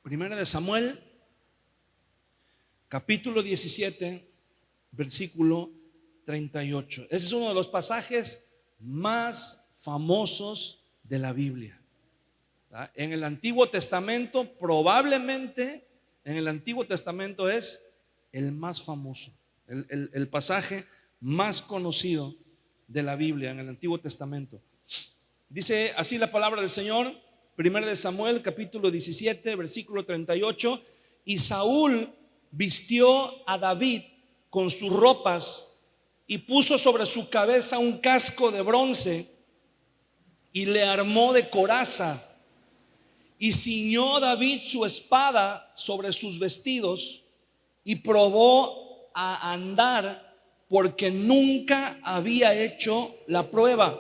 Primera de Samuel, capítulo 17, versículo 38. Ese es uno de los pasajes más famosos de la Biblia. En el Antiguo Testamento, probablemente en el Antiguo Testamento es el más famoso, el pasaje más conocido de la Biblia en el Antiguo Testamento. Dice así la palabra del Señor, Primera de Samuel, capítulo 17, versículo 38. Y Saúl vistió a David con sus ropas y puso sobre su cabeza un casco de bronce y le armó de coraza. Y ciñó David su espada sobre sus vestidos y probó a andar porque nunca había hecho la prueba.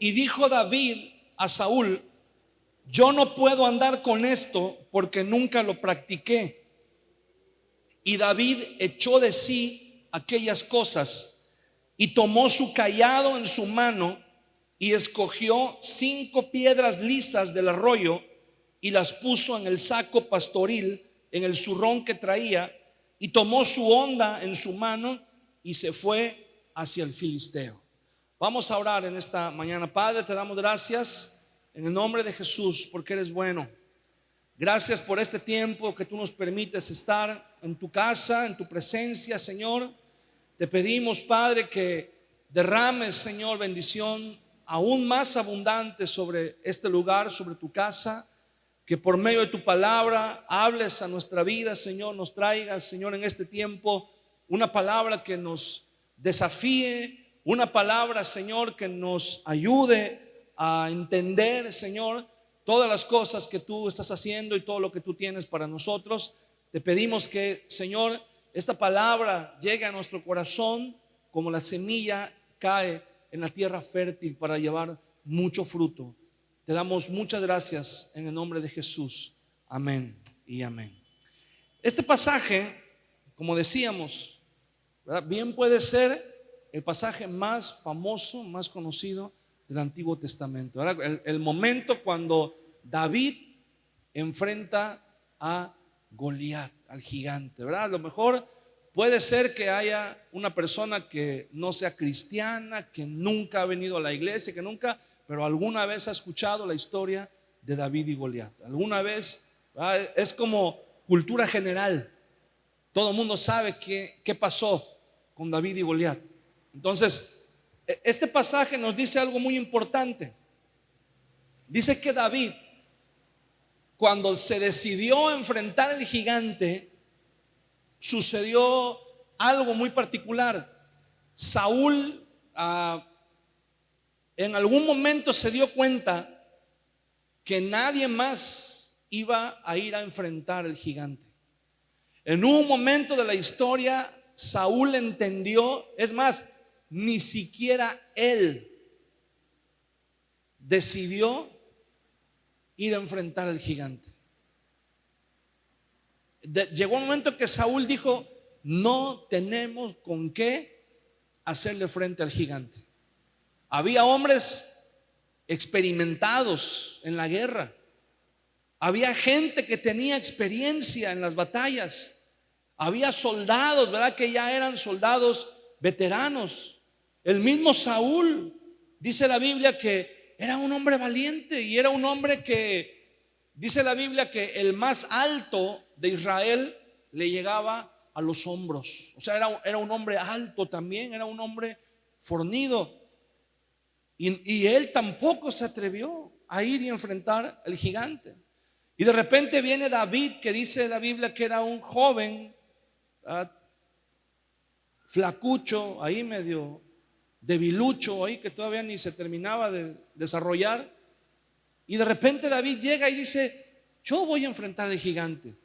Y dijo David a Saúl: yo no puedo andar con esto porque nunca lo practiqué. Y David echó de sí aquellas cosas y tomó su cayado en su mano y escogió 5 piedras lisas del arroyo y las puso en el saco pastoril, en el zurrón que traía, y tomó su honda en su mano y se fue hacia el filisteo. Vamos a orar en esta mañana. Padre, te damos gracias en el nombre de Jesús porque eres bueno. Gracias por este tiempo que tú nos permites estar en tu casa, en tu presencia, Señor. Te pedimos, Padre, que derrames, Señor, bendición aún más abundante sobre este lugar, sobre tu casa. Que por medio de tu palabra hables a nuestra vida, Señor. Nos traigas, Señor, en este tiempo una palabra que nos desafíe, una palabra, Señor, que nos ayude a entender, Señor, todas las cosas que tú estás haciendo y todo lo que tú tienes para nosotros. Te pedimos que, Señor, esta palabra llegue a nuestro corazón como la semilla cae en la tierra fértil para llevar mucho fruto. Te damos muchas gracias en el nombre de Jesús. Amén y amén. Este pasaje, como decíamos, ¿verdad?, bien puede ser el pasaje más famoso, más conocido del Antiguo Testamento. El momento cuando David enfrenta a Goliat, al gigante, ¿verdad? A lo mejor puede ser que haya una persona que no sea cristiana, que nunca ha venido a la iglesia, pero alguna vez ha escuchado la historia de David y Goliat. Alguna vez, ¿verdad?, es como cultura general. Todo el mundo sabe qué pasó con David y Goliat. Entonces, este pasaje nos dice algo muy importante. Dice que David, cuando se decidió a enfrentar al gigante, sucedió algo muy particular. Saúl en algún momento se dio cuenta que nadie más iba a ir a enfrentar al gigante. En un momento de la historia, Saúl entendió, es más, ni siquiera él decidió ir a enfrentar al gigante. Llegó un momento que Saúl dijo: no tenemos con qué hacerle frente al gigante. Había hombres experimentados en la guerra. Había gente que tenía experiencia en las batallas. Había soldados, ¿verdad?, que ya eran soldados veteranos. El mismo Saúl, dice la Biblia, que era un hombre valiente y era un hombre que, dice la Biblia, que el más alto de Israel le llegaba a los hombros. O sea, era un hombre alto también, era un hombre fornido. Y él tampoco se atrevió a ir y enfrentar al gigante. Y de repente viene David, que dice la Biblia que era un joven, flacucho, ahí medio debilucho, ahí que todavía ni se terminaba de desarrollar. Y de repente David llega y dice: yo voy a enfrentar al gigante.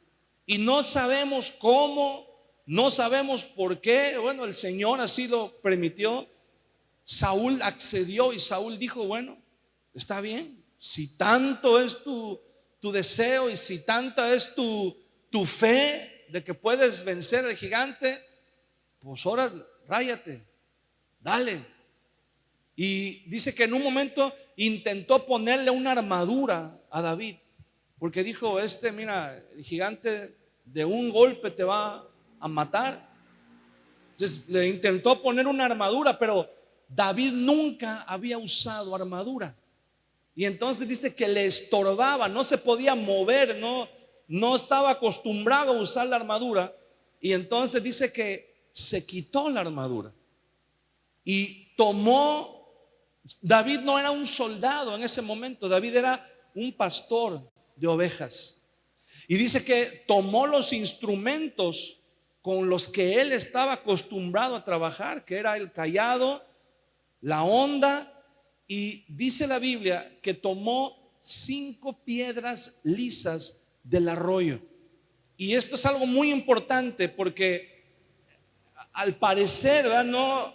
Y no sabemos cómo, no sabemos por qué. Bueno, el Señor así lo permitió. Saúl accedió y Saúl dijo: bueno, está bien, si tanto es tu deseo y si tanta es tu fe de que puedes vencer al gigante, pues ahora ráyate, dale. Y dice que en un momento intentó ponerle una armadura a David. porque dijo, mira, el gigante de un golpe te va a matar. Entonces le intentó poner una armadura, pero David nunca había usado armadura. Y entonces dice que le estorbaba, no se podía mover, no estaba acostumbrado a usar la armadura. Y entonces dice que se quitó la armadura y David no era un soldado en ese momento, David era un pastor de ovejas. Y dice que tomó los instrumentos con los que él estaba acostumbrado a trabajar, que era el cayado, la honda, y dice la Biblia que tomó 5 piedras lisas del arroyo. Y esto es algo muy importante porque al parecer, ¿verdad?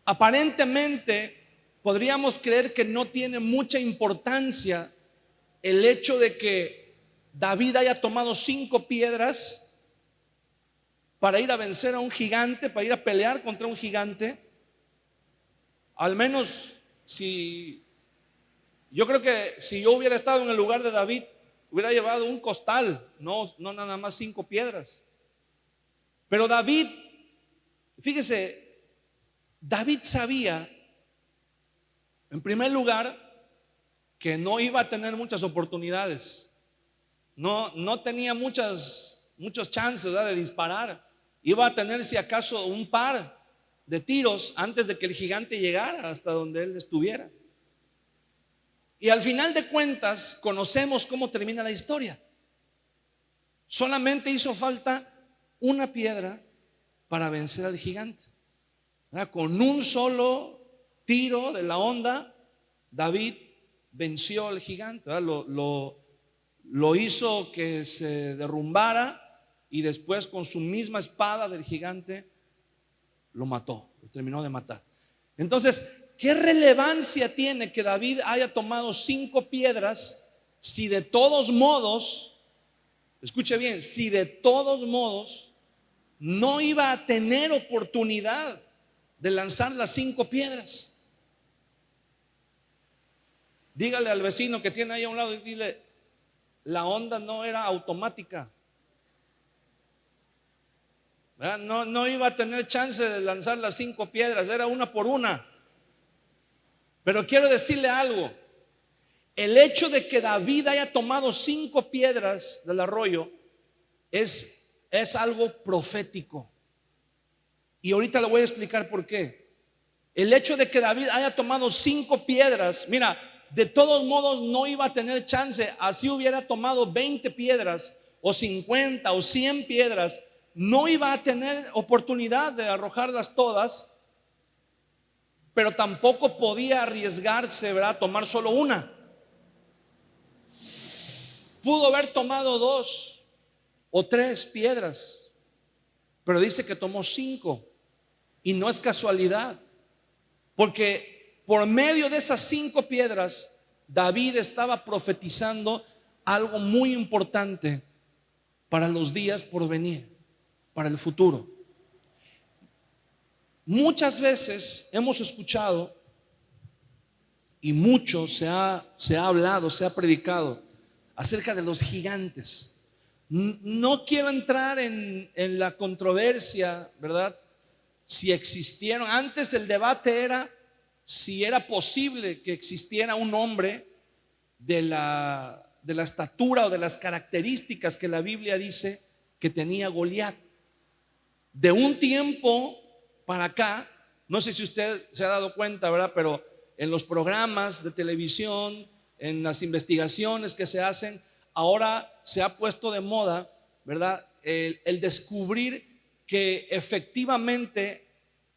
Aparentemente podríamos creer que no tiene mucha importancia el hecho de que David haya tomado 5 piedras para ir a vencer a un gigante, para ir a pelear contra un gigante. Al menos yo creo que si yo hubiera estado en el lugar de David, hubiera llevado un costal, no nada más 5 piedras. Pero David, fíjese, David sabía, en primer lugar, que no iba a tener muchas oportunidades. No tenía muchos chances, ¿verdad?, de disparar. Iba a tener, si acaso, un par de tiros antes de que el gigante llegara hasta donde él estuviera. Y al final de cuentas, conocemos cómo termina la historia. Solamente hizo falta una piedra para vencer al gigante. Con un solo tiro de la honda, David venció al gigante. Lo hizo que se derrumbara y después con su misma espada del gigante lo mató, lo terminó de matar. Entonces, ¿qué relevancia tiene que David haya tomado 5 piedras si de todos modos, escuche bien, si de todos modos no iba a tener oportunidad de lanzar las 5 piedras? Dígale al vecino que tiene ahí a un lado y dile, la onda no era automática, ¿verdad? No iba a tener chance de lanzar las 5 piedras, era una por una. Pero quiero decirle algo, el hecho de que David haya tomado 5 piedras del arroyo es algo profético. Y ahorita le voy a explicar por qué. El hecho de que David haya tomado 5 piedras, mira, de todos modos no iba a tener chance. Así hubiera tomado 20 piedras o 50 o 100 piedras, no iba a tener oportunidad de arrojarlas todas. Pero tampoco podía arriesgarse, ¿verdad?, tomar solo una. Pudo haber tomado 2 o 3 piedras, pero dice que tomó 5. Y no es casualidad, porque por medio de esas 5 piedras David estaba profetizando algo muy importante para los días por venir, para el futuro. Muchas veces hemos escuchado y mucho se ha hablado, se ha predicado acerca de los gigantes. No quiero entrar en la controversia, ¿verdad?, si existieron. Antes el debate era si era posible que existiera un hombre de la estatura o de las características que la Biblia dice que tenía Goliat. De un tiempo para acá, no sé si usted se ha dado cuenta, ¿verdad?, pero en los programas de televisión, en las investigaciones que se hacen, ahora se ha puesto de moda, ¿verdad?, el descubrir que efectivamente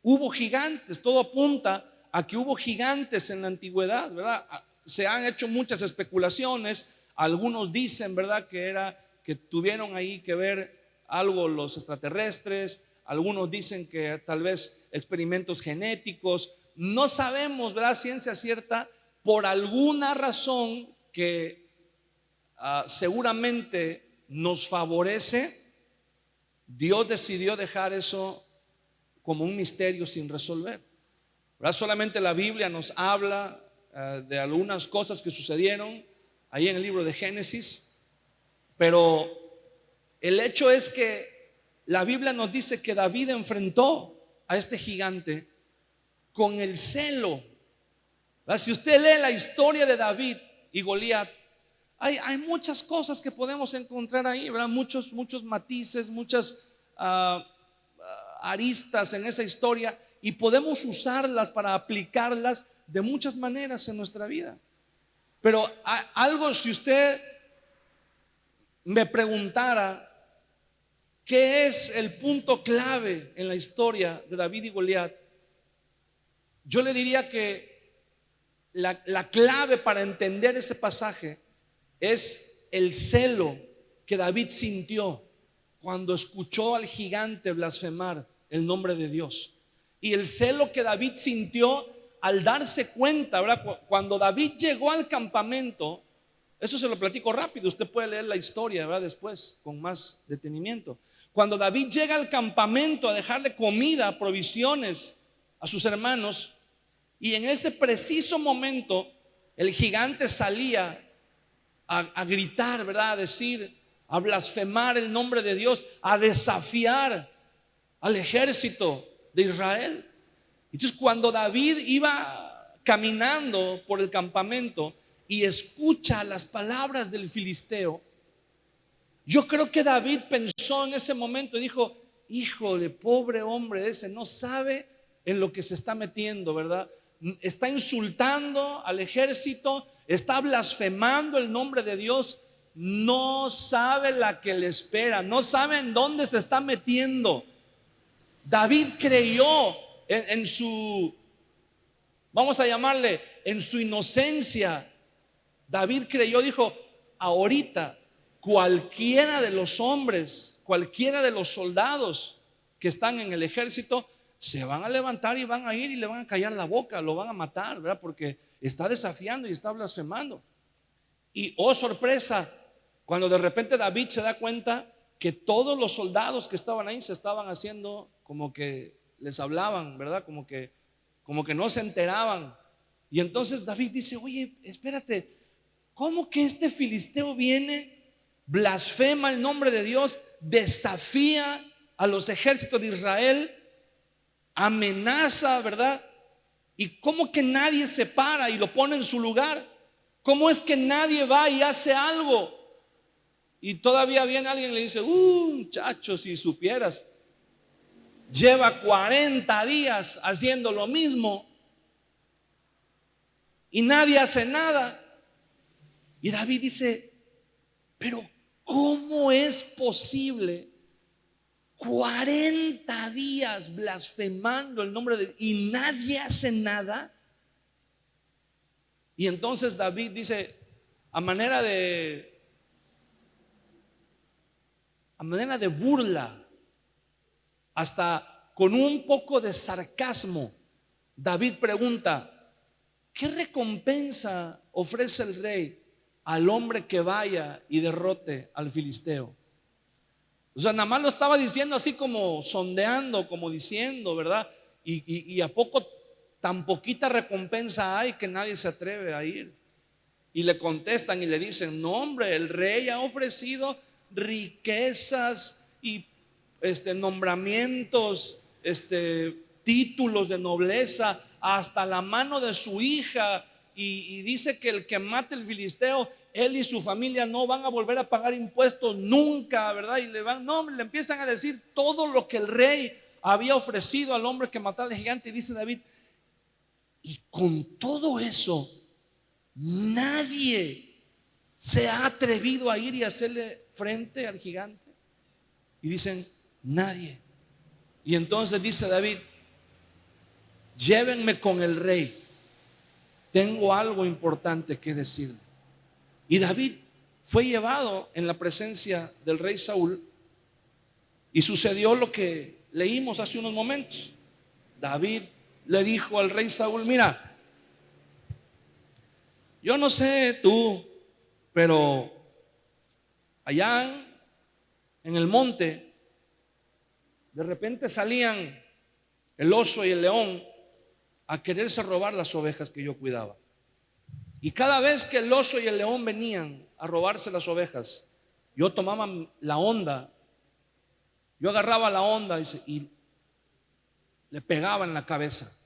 hubo gigantes. Todo apunta a que hubo gigantes en la antigüedad, ¿verdad? Se han hecho muchas especulaciones. Algunos dicen, ¿verdad?, que tuvieron ahí que ver algo los extraterrestres. Algunos dicen que tal vez experimentos genéticos. No sabemos, ¿verdad?, ciencia cierta. Por alguna razón que seguramente nos favorece, Dios decidió dejar eso como un misterio sin resolver, ¿verdad? Solamente la Biblia nos habla de algunas cosas que sucedieron ahí en el libro de Génesis, Pero el hecho es que la Biblia nos dice que David enfrentó a este gigante con el celo. ¿Verdad? Si usted lee la historia de David y Goliat, hay muchas cosas que podemos encontrar ahí, ¿verdad? Muchos matices, muchas aristas en esa historia, y podemos usarlas para aplicarlas de muchas maneras en nuestra vida. Pero algo, si usted me preguntara qué es el punto clave en la historia de David y Goliat, yo le diría que la clave para entender ese pasaje es el celo que David sintió cuando escuchó al gigante blasfemar el nombre de Dios, y el celo que David sintió al darse cuenta, ¿verdad? Cuando David llegó al campamento. Eso se lo platico rápido, usted puede leer la historia, ¿verdad? Después con más detenimiento. Cuando David llega al campamento a dejarle comida, provisiones a sus hermanos, y en ese preciso momento el gigante salía a gritar, ¿verdad? A decir, a blasfemar el nombre de Dios, a desafiar al ejército de Israel. Entonces, cuando David iba caminando por el campamento y escucha las palabras del filisteo, yo creo que David pensó en ese momento y dijo: hijo de pobre hombre ese, no sabe en lo que se está metiendo, ¿verdad? Está insultando al ejército, está blasfemando el nombre de Dios, no sabe la que le espera, no sabe en dónde se está metiendo. David creyó en su, vamos a llamarle, en su inocencia. David creyó, dijo: ahorita cualquiera de los hombres, cualquiera de los soldados que están en el ejército se van a levantar y van a ir y le van a callar la boca, lo van a matar, ¿verdad? Porque está desafiando y está blasfemando. Y oh sorpresa, cuando de repente David se da cuenta que todos los soldados que estaban ahí se estaban haciendo como que les hablaban, ¿verdad? Como que no se enteraban. Y entonces David dice: oye, espérate, ¿cómo que este filisteo viene, blasfema el nombre de Dios, desafía a los ejércitos de Israel, amenaza, ¿verdad? ¿Y cómo que nadie se para y lo pone en su lugar? ¿Cómo es que nadie va y hace algo? Y todavía viene alguien y le dice: muchacho, si supieras, lleva 40 días haciendo lo mismo y nadie hace nada. Y David dice: pero ¿cómo es posible 40 días blasfemando el nombre de Dios y nadie hace nada? Y entonces David dice, a manera de burla, hasta con un poco de sarcasmo, David pregunta: ¿qué recompensa ofrece el rey al hombre que vaya y derrote al filisteo? O sea, nada más lo estaba diciendo así como sondeando, como diciendo, ¿verdad? Y a poco, tan poquita recompensa hay que nadie se atreve a ir. Y le contestan y le dicen: no, hombre, el rey ha ofrecido riquezas y nombramientos, títulos de nobleza, hasta la mano de su hija, y dice que el que mate el filisteo, él y su familia no van a volver a pagar impuestos nunca, ¿verdad? Y le empiezan a decir todo lo que el rey había ofrecido al hombre que matara al gigante. Y dice David: y con todo eso nadie se ha atrevido a ir y hacerle frente al gigante. Y dicen: nadie. Y entonces dice David: llévenme con el rey, tengo algo importante que decirle. Y David fue llevado en la presencia del rey Saúl, y sucedió lo que leímos hace unos momentos. David le dijo al rey Saúl: mira, yo no sé tú, pero allá en el monte de repente salían el oso y el león a quererse robar las ovejas que yo cuidaba. Y cada vez que el oso y el león venían a robarse las ovejas, yo tomaba la onda, yo agarraba la onda y le pegaba en la cabeza.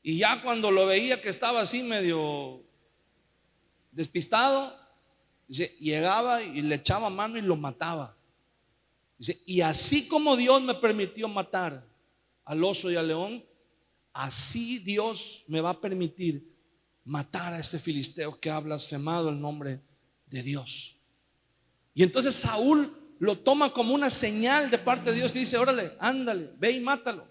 Y ya cuando lo veía que estaba así medio despistado, dice, llegaba y le echaba mano y lo mataba. Dice, y así como Dios me permitió matar al oso y al león, así Dios me va a permitir matar a ese filisteo que ha blasfemado el nombre de Dios. Y entonces Saúl lo toma como una señal de parte de Dios y dice, órale, ándale, ve y mátalo.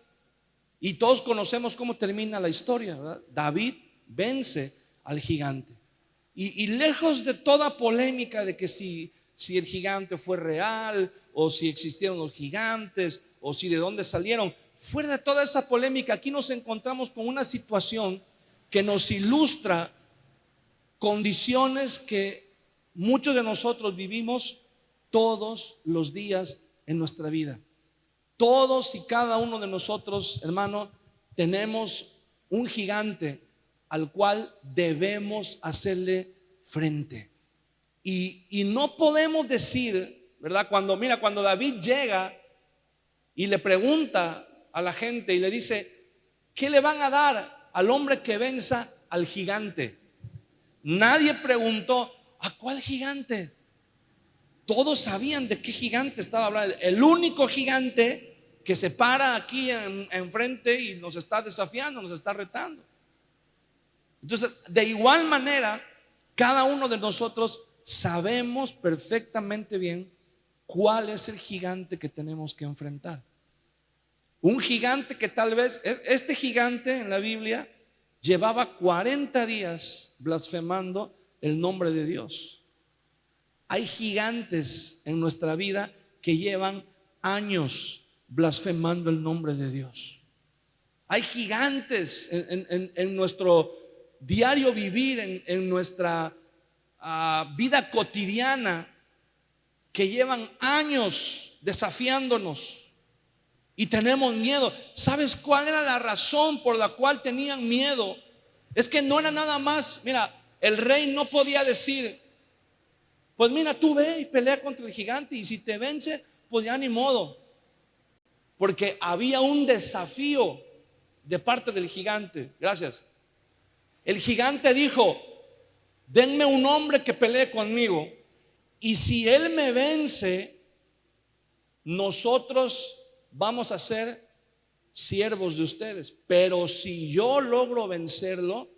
Y todos conocemos cómo termina la historia, ¿verdad? David vence al gigante. Y lejos de toda polémica de que si el gigante fue real, o si existieron los gigantes, o si de dónde salieron, fuera de toda esa polémica, aquí nos encontramos con una situación que nos ilustra condiciones que muchos de nosotros vivimos todos los días en nuestra vida. Todos y cada uno de nosotros, hermano, tenemos un gigante al cual debemos hacerle frente. Y no podemos decir, ¿verdad? Cuando David llega y le pregunta a la gente y le dice, ¿qué le van a dar al hombre que venza al gigante? Nadie preguntó, ¿a cuál gigante? Todos sabían de qué gigante estaba hablando. El único gigante que se para aquí enfrente y nos está desafiando, nos está retando. Entonces, de igual manera, cada uno de nosotros sabemos perfectamente bien cuál es el gigante que tenemos que enfrentar. Un gigante que tal vez, este gigante en la Biblia llevaba 40 días blasfemando el nombre de Dios. Hay gigantes en nuestra vida que llevan años blasfemando el nombre de Dios. Hay gigantes en nuestro diario vivir, en nuestra vida cotidiana, que llevan años desafiándonos y tenemos miedo. ¿Sabes cuál era la razón por la cual tenían miedo? Es que no era nada más, mira, el rey no podía decir, pues mira, tú ve y pelea contra el gigante, y si te vence, pues ya ni modo. Porque había un desafío de parte del gigante. Gracias. El gigante dijo, denme un hombre que pelee conmigo, y si él me vence, nosotros vamos a ser siervos de ustedes. Pero si yo logro vencerlo,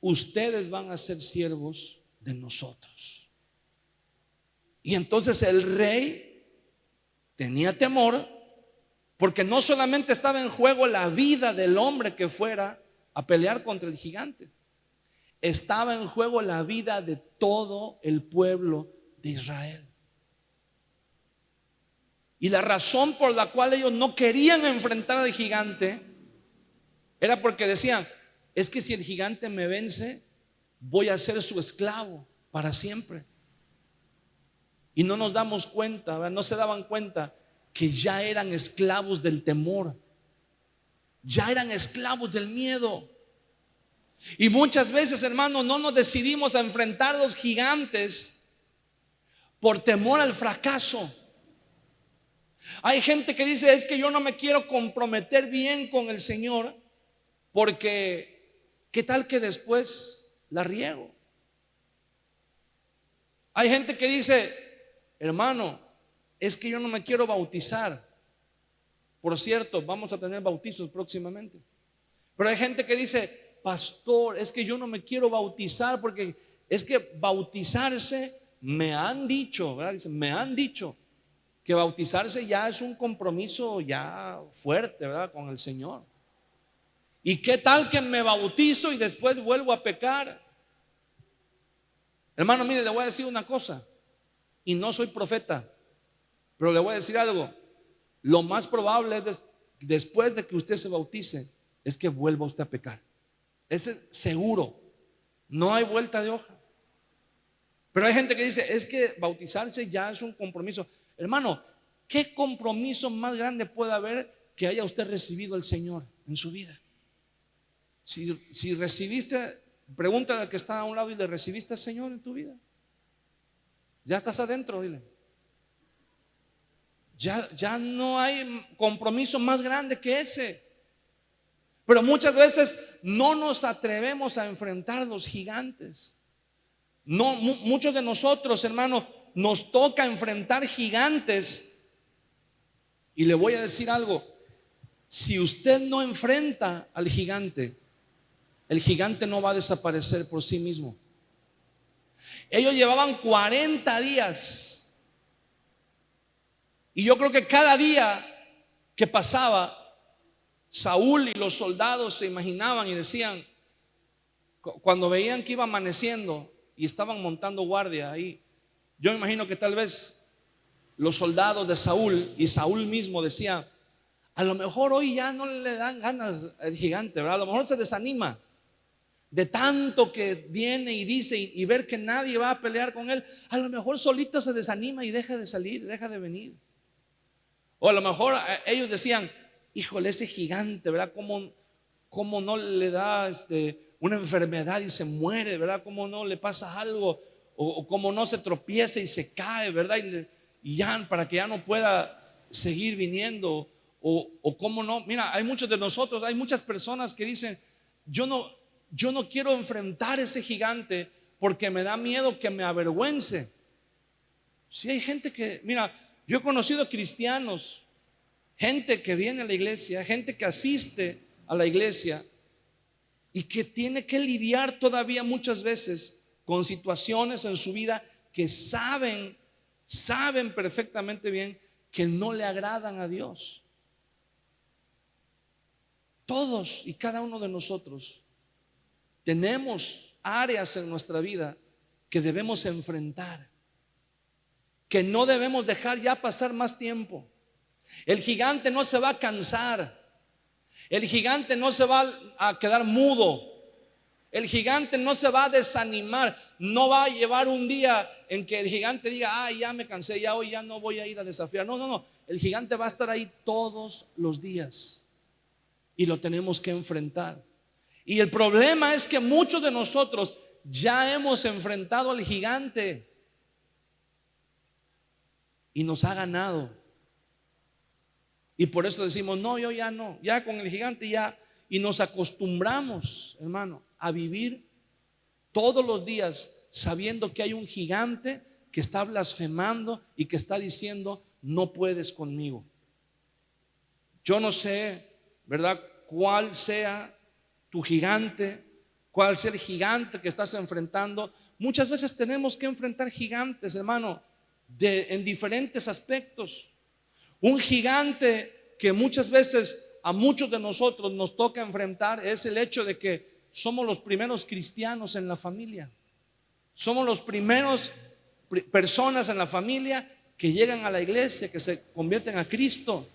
ustedes van a ser siervos de nosotros. Y entonces el rey tenía temor, porque no solamente estaba en juego la vida del hombre que fuera a pelear contra el gigante, estaba en juego la vida de todo el pueblo de Israel. Y la razón por la cual ellos no querían enfrentar al gigante era porque decían, es que si el gigante me vence, voy a ser su esclavo para siempre. Y no nos damos cuenta, ¿verdad? No se daban cuenta que ya eran esclavos del temor, ya eran esclavos del miedo. Y muchas veces, hermano, no nos decidimos a enfrentar a los gigantes por temor al fracaso. Hay gente que dice, es que yo no me quiero comprometer bien con el Señor, porque ¿qué tal que después la riego? Hay gente que dice, hermano, es que yo no me quiero bautizar. Por cierto, vamos a tener bautizos próximamente. Pero hay gente que dice, pastor, es que yo no me quiero bautizar, porque es que bautizarse, me han dicho, ¿verdad? Dicen, me han dicho que bautizarse ya es un compromiso ya fuerte, ¿verdad? Con el Señor. ¿Y qué tal que me bautizo y después vuelvo a pecar? Hermano, mire, le voy a decir una cosa, y no soy profeta, pero le voy a decir algo. Lo más probable es después de que usted se bautice, es que vuelva usted a pecar. Ese es seguro, no hay vuelta de hoja. Pero hay gente que dice, es que bautizarse ya es un compromiso. Hermano, ¿qué compromiso más grande puede haber que haya usted recibido al Señor en su vida? Si recibiste, pregúntale al que está a un lado, y le recibiste al Señor en tu vida. Ya estás adentro, dile. Ya no hay compromiso más grande que ese. Pero muchas veces no nos atrevemos a enfrentar los gigantes. No, muchos de nosotros, hermano, nos toca enfrentar gigantes. Y le voy a decir algo: si usted no enfrenta al gigante, el gigante no va a desaparecer por sí mismo. Ellos llevaban 40 días. Y yo creo que cada día que pasaba, Saúl y los soldados se imaginaban y decían, cuando veían que iba amaneciendo y estaban montando guardia ahí, yo me imagino que tal vez los soldados de Saúl y Saúl mismo decían, a lo mejor hoy ya no le dan ganas al gigante, ¿verdad? A lo mejor se desanima de tanto que viene y dice y ver que nadie va a pelear con él. A lo mejor solito se desanima y deja de salir, deja de venir. O a lo mejor ellos decían, híjole, ese gigante, ¿verdad? ¿Cómo no le da una enfermedad y se muere, ¿verdad? ¿Cómo no le pasa algo? O cómo no se tropieza y se cae, ¿verdad? Y ya, para que ya no pueda seguir viniendo. O cómo no. Mira, hay muchos de nosotros, hay muchas personas que dicen, yo no quiero enfrentar ese gigante porque me da miedo que me avergüence. Sí, hay gente que, mira, yo he conocido cristianos, gente que viene a la iglesia, gente que asiste a la iglesia y que tiene que lidiar todavía muchas veces con situaciones en su vida que saben perfectamente bien que no le agradan a Dios. Todos y cada uno de nosotros tenemos áreas en nuestra vida que debemos enfrentar, que no debemos dejar ya pasar más tiempo. El gigante no se va a cansar. El gigante no se va a quedar mudo. El gigante no se va a desanimar. No va a llevar un día en que el gigante diga, ya me cansé, ya hoy ya no voy a ir a desafiar. No. El gigante va a estar ahí todos los días y lo tenemos que enfrentar. Y el problema es que muchos de nosotros ya hemos enfrentado al gigante y nos ha ganado. Y por eso decimos, no, yo ya no, ya con el gigante ya. Y nos acostumbramos, hermano, a vivir todos los días sabiendo que hay un gigante que está blasfemando y que está diciendo, no puedes conmigo. Yo no sé, ¿verdad?, cuál sea tu gigante, cuál sea el gigante que estás enfrentando. Muchas veces tenemos que enfrentar gigantes, hermano, en diferentes aspectos. Un gigante que muchas veces a muchos de nosotros nos toca enfrentar es el hecho de que somos los primeros cristianos en la familia. Somos los primeros personas en la familia que llegan a la iglesia, que se convierten a Cristo.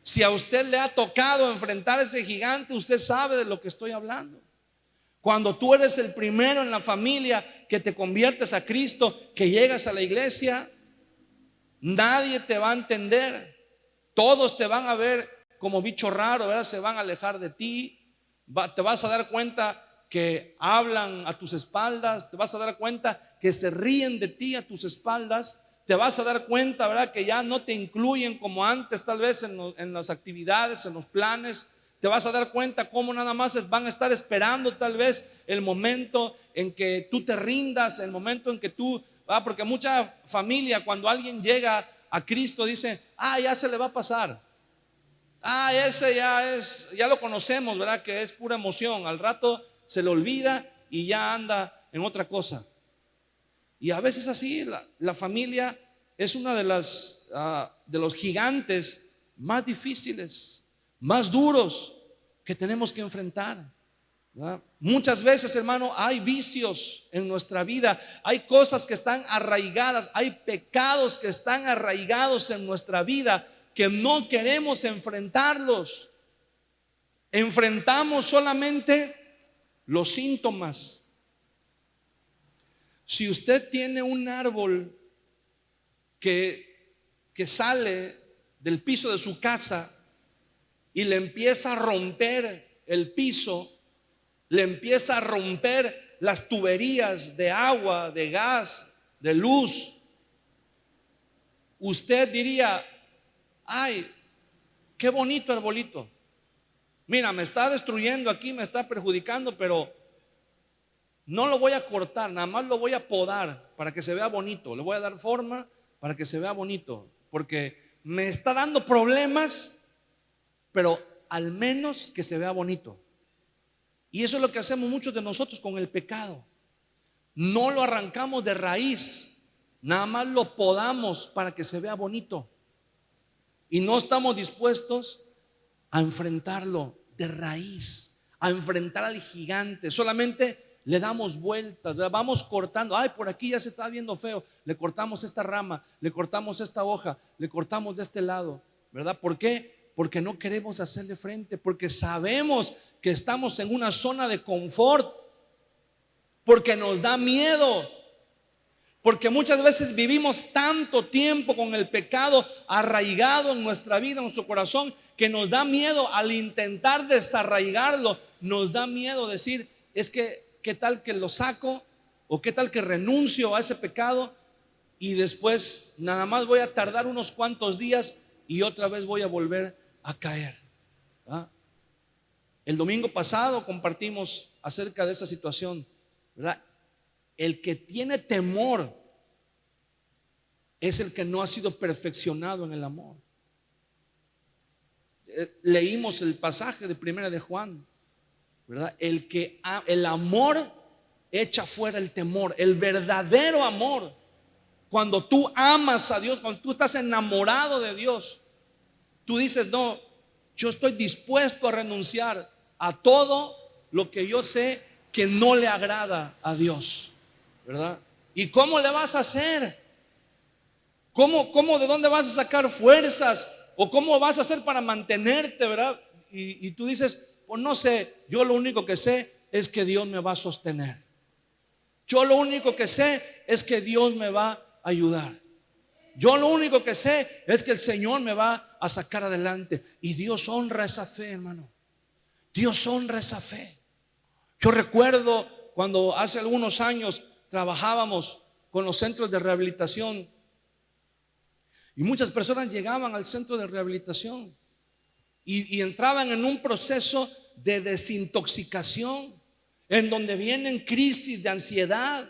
Si a usted le ha tocado enfrentar a ese gigante, usted sabe de lo que estoy hablando. Cuando tú eres el primero en la familia que te conviertes a Cristo, que llegas a la iglesia, nadie te va a entender. Todos te van a ver como bicho raro, ¿verdad? Se van a alejar de ti. Te vas a dar cuenta que hablan a tus espaldas. Te vas a dar cuenta que se ríen de ti a tus espaldas. Te vas a dar cuenta, ¿verdad?, que ya no te incluyen como antes, tal vez en las actividades, en los planes. Te vas a dar cuenta cómo nada más van a estar esperando tal vez el momento en que tú te rindas, el momento en que tú, porque mucha familia, cuando alguien llega a Cristo, dice, ya se le va a pasar. Ese ya lo conocemos, ¿verdad?, que es pura emoción. Al rato se le olvida y ya anda en otra cosa. Y a veces así, la familia es una de los gigantes más difíciles, más duros que tenemos que enfrentar, ¿verdad? Muchas veces, hermano, hay vicios en nuestra vida, hay cosas que están arraigadas, hay pecados que están arraigados en nuestra vida que no queremos enfrentarlos. Enfrentamos solamente los síntomas. Si usted tiene un árbol que sale del piso de su casa y le empieza a romper el piso, le empieza a romper las tuberías de agua, de gas, de luz, usted diría: ay, qué bonito arbolito. Mira, me está destruyendo aquí, me está perjudicando, pero no lo voy a cortar, nada más lo voy a podar para que se vea bonito. Le voy a dar forma para que se vea bonito, porque me está dando problemas, pero al menos que se vea bonito. Y eso es lo que hacemos muchos de nosotros con el pecado. No lo arrancamos de raíz, nada más lo podamos para que se vea bonito. Y no estamos dispuestos a enfrentarlo de raíz, a enfrentar al gigante. Solamente le damos vueltas, vamos cortando. Ay, por aquí ya se está viendo feo. Le cortamos esta rama, le cortamos esta hoja, le cortamos de este lado, ¿verdad? ¿Por qué? Porque no queremos hacerle frente, porque sabemos que estamos en una zona de confort, porque nos da miedo, porque muchas veces vivimos tanto tiempo con el pecado arraigado en nuestra vida, en nuestro corazón, que nos da miedo al intentar desarraigarlo. Nos da miedo decir: es que qué tal que lo saco, o qué tal que renuncio a ese pecado y después nada más voy a tardar unos cuantos días y otra vez voy a volver a caer. ¿Ah? El domingo pasado compartimos acerca de esa situación, ¿verdad? El que tiene temor es el que no ha sido perfeccionado en el amor. Leímos el pasaje de Primera de Juan, ¿verdad? El amor echa fuera el temor. El verdadero amor, cuando tú amas a Dios, cuando tú estás enamorado de Dios, tú dices: no, yo estoy dispuesto a renunciar a todo lo que yo sé que no le agrada a Dios, ¿verdad? ¿Y cómo le vas a hacer? ¿De dónde vas a sacar fuerzas? ¿O cómo vas a hacer para mantenerte, verdad? Y tú dices: pues no sé, yo lo único que sé es que Dios me va a sostener. Yo lo único que sé es que Dios me va a ayudar. Yo lo único que sé es que el Señor me va a sacar adelante. Y Dios honra esa fe, hermano. Dios honra esa fe. Yo recuerdo cuando hace algunos años trabajábamos con los centros de rehabilitación, y muchas personas llegaban al centro de rehabilitación y entraban en un proceso de desintoxicación, en donde vienen crisis de ansiedad,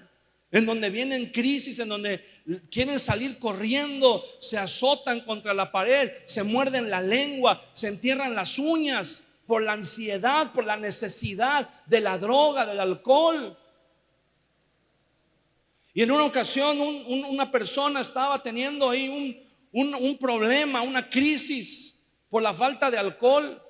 en donde vienen crisis, en donde quieren salir corriendo, se azotan contra la pared, se muerden la lengua, se entierran las uñas por la ansiedad, por la necesidad de la droga, del alcohol. Y en una ocasión una persona estaba teniendo ahí un problema, una crisis por la falta de alcohol.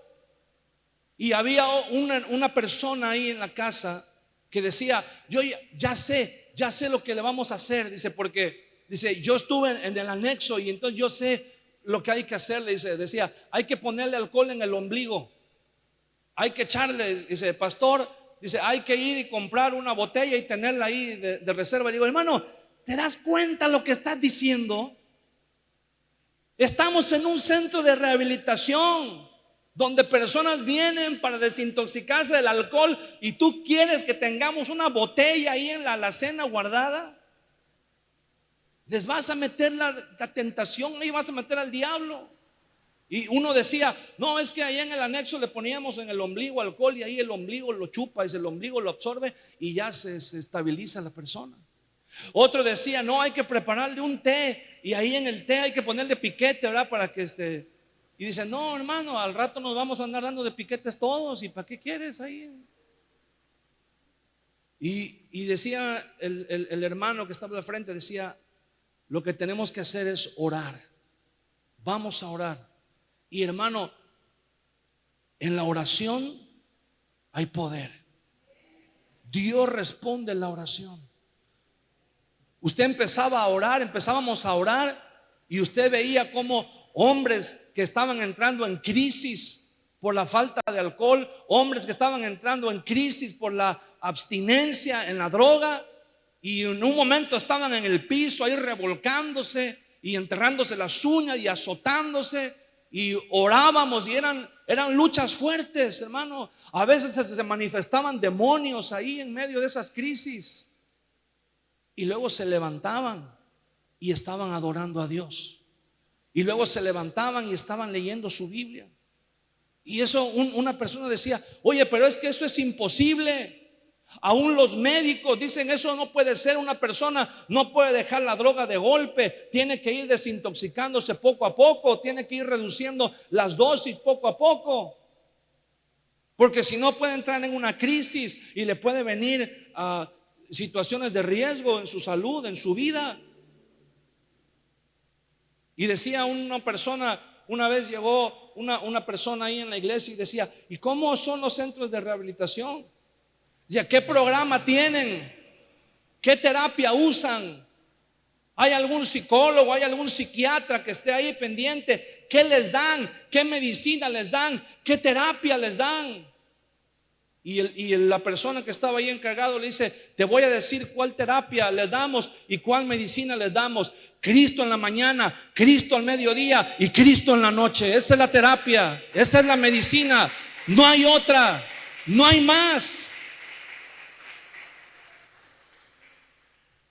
Y había una persona ahí en la casa que decía: yo ya sé lo que le vamos a hacer. Dice, porque dice, yo estuve en el anexo y entonces yo sé lo que hay que hacer. Decía, hay que ponerle alcohol en el ombligo, hay que echarle, dice, pastor, dice, hay que ir y comprar una botella y tenerla ahí de reserva. Y digo: hermano, ¿te das cuenta lo que estás diciendo? Estamos en un centro de rehabilitación donde personas vienen para desintoxicarse del alcohol, y tú quieres que tengamos una botella ahí en la alacena guardada. Les vas a meter la tentación, ahí vas a meter al diablo. Y uno decía: no, es que ahí en el anexo le poníamos en el ombligo alcohol, y ahí el ombligo lo chupa, y el ombligo lo absorbe y ya se estabiliza la persona. Otro decía: no, hay que prepararle un té, y ahí en el té hay que ponerle piquete, ¿verdad? Para que Y dice: no, hermano, al rato nos vamos a andar dando de piquetes todos, ¿y para qué quieres ahí? Y decía el hermano que estaba de frente, decía: lo que tenemos que hacer es orar. Vamos a orar. Y hermano, en la oración hay poder. Dios responde en la oración. Usted empezaba a orar, empezábamos a orar, y usted veía cómo hombres que estaban entrando en crisis por la falta de alcohol, hombres que estaban entrando en crisis por la abstinencia en la droga, y en un momento estaban en el piso ahí revolcándose y enterrándose las uñas y azotándose, y orábamos, y eran luchas fuertes, hermano. A veces se manifestaban demonios ahí en medio de esas crisis, y luego se levantaban y estaban adorando a Dios. Y luego se levantaban y estaban leyendo su Biblia. Y eso una persona decía: oye, pero es que eso es imposible. Aún los médicos dicen: eso no puede ser, una persona no puede dejar la droga de golpe, tiene que ir desintoxicándose poco a poco, tiene que ir reduciendo las dosis poco a poco, porque si no puede entrar en una crisis y le puede venir a situaciones de riesgo en su salud, en su vida. Y decía una persona, una vez llegó una persona ahí en la iglesia y decía: ¿y cómo son los centros de rehabilitación? Ya, ¿qué programa tienen? ¿Qué terapia usan? ¿Hay algún psicólogo, hay algún psiquiatra que esté ahí pendiente? ¿Qué les dan? ¿Qué medicina les dan? ¿Qué terapia les dan? Y la persona que estaba ahí encargado le dice: te voy a decir cuál terapia les damos y cuál medicina les damos. Cristo en la mañana, Cristo al mediodía y Cristo en la noche. Esa es la terapia, esa es la medicina. No hay otra, no hay más.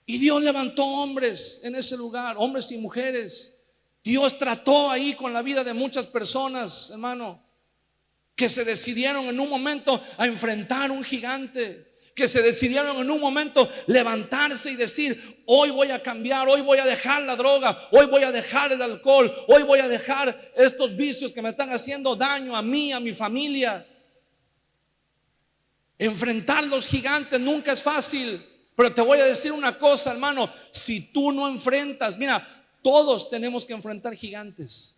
Y Dios levantó hombres en ese lugar, hombres y mujeres. Dios trató ahí con la vida de muchas personas, hermano, que se decidieron en un momento a enfrentar un gigante, que se decidieron en un momento levantarse y decir: hoy voy a cambiar, hoy voy a dejar la droga, hoy voy a dejar el alcohol, hoy voy a dejar estos vicios que me están haciendo daño a mí, a mi familia. Enfrentar los gigantes nunca es fácil. Pero te voy a decir una cosa, hermano: si tú no enfrentas, mira, todos tenemos que enfrentar gigantes.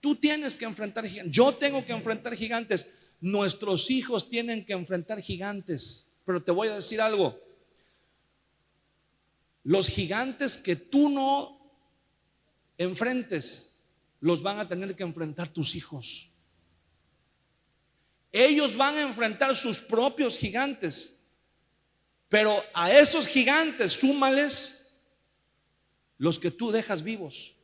Tú tienes que enfrentar gigantes. Yo tengo que enfrentar gigantes. Nuestros hijos tienen que enfrentar gigantes. Pero te voy a decir algo: los gigantes que tú no enfrentes, los van a tener que enfrentar tus hijos. Ellos van a enfrentar sus propios gigantes. Pero a esos gigantes súmales los que tú dejas vivos.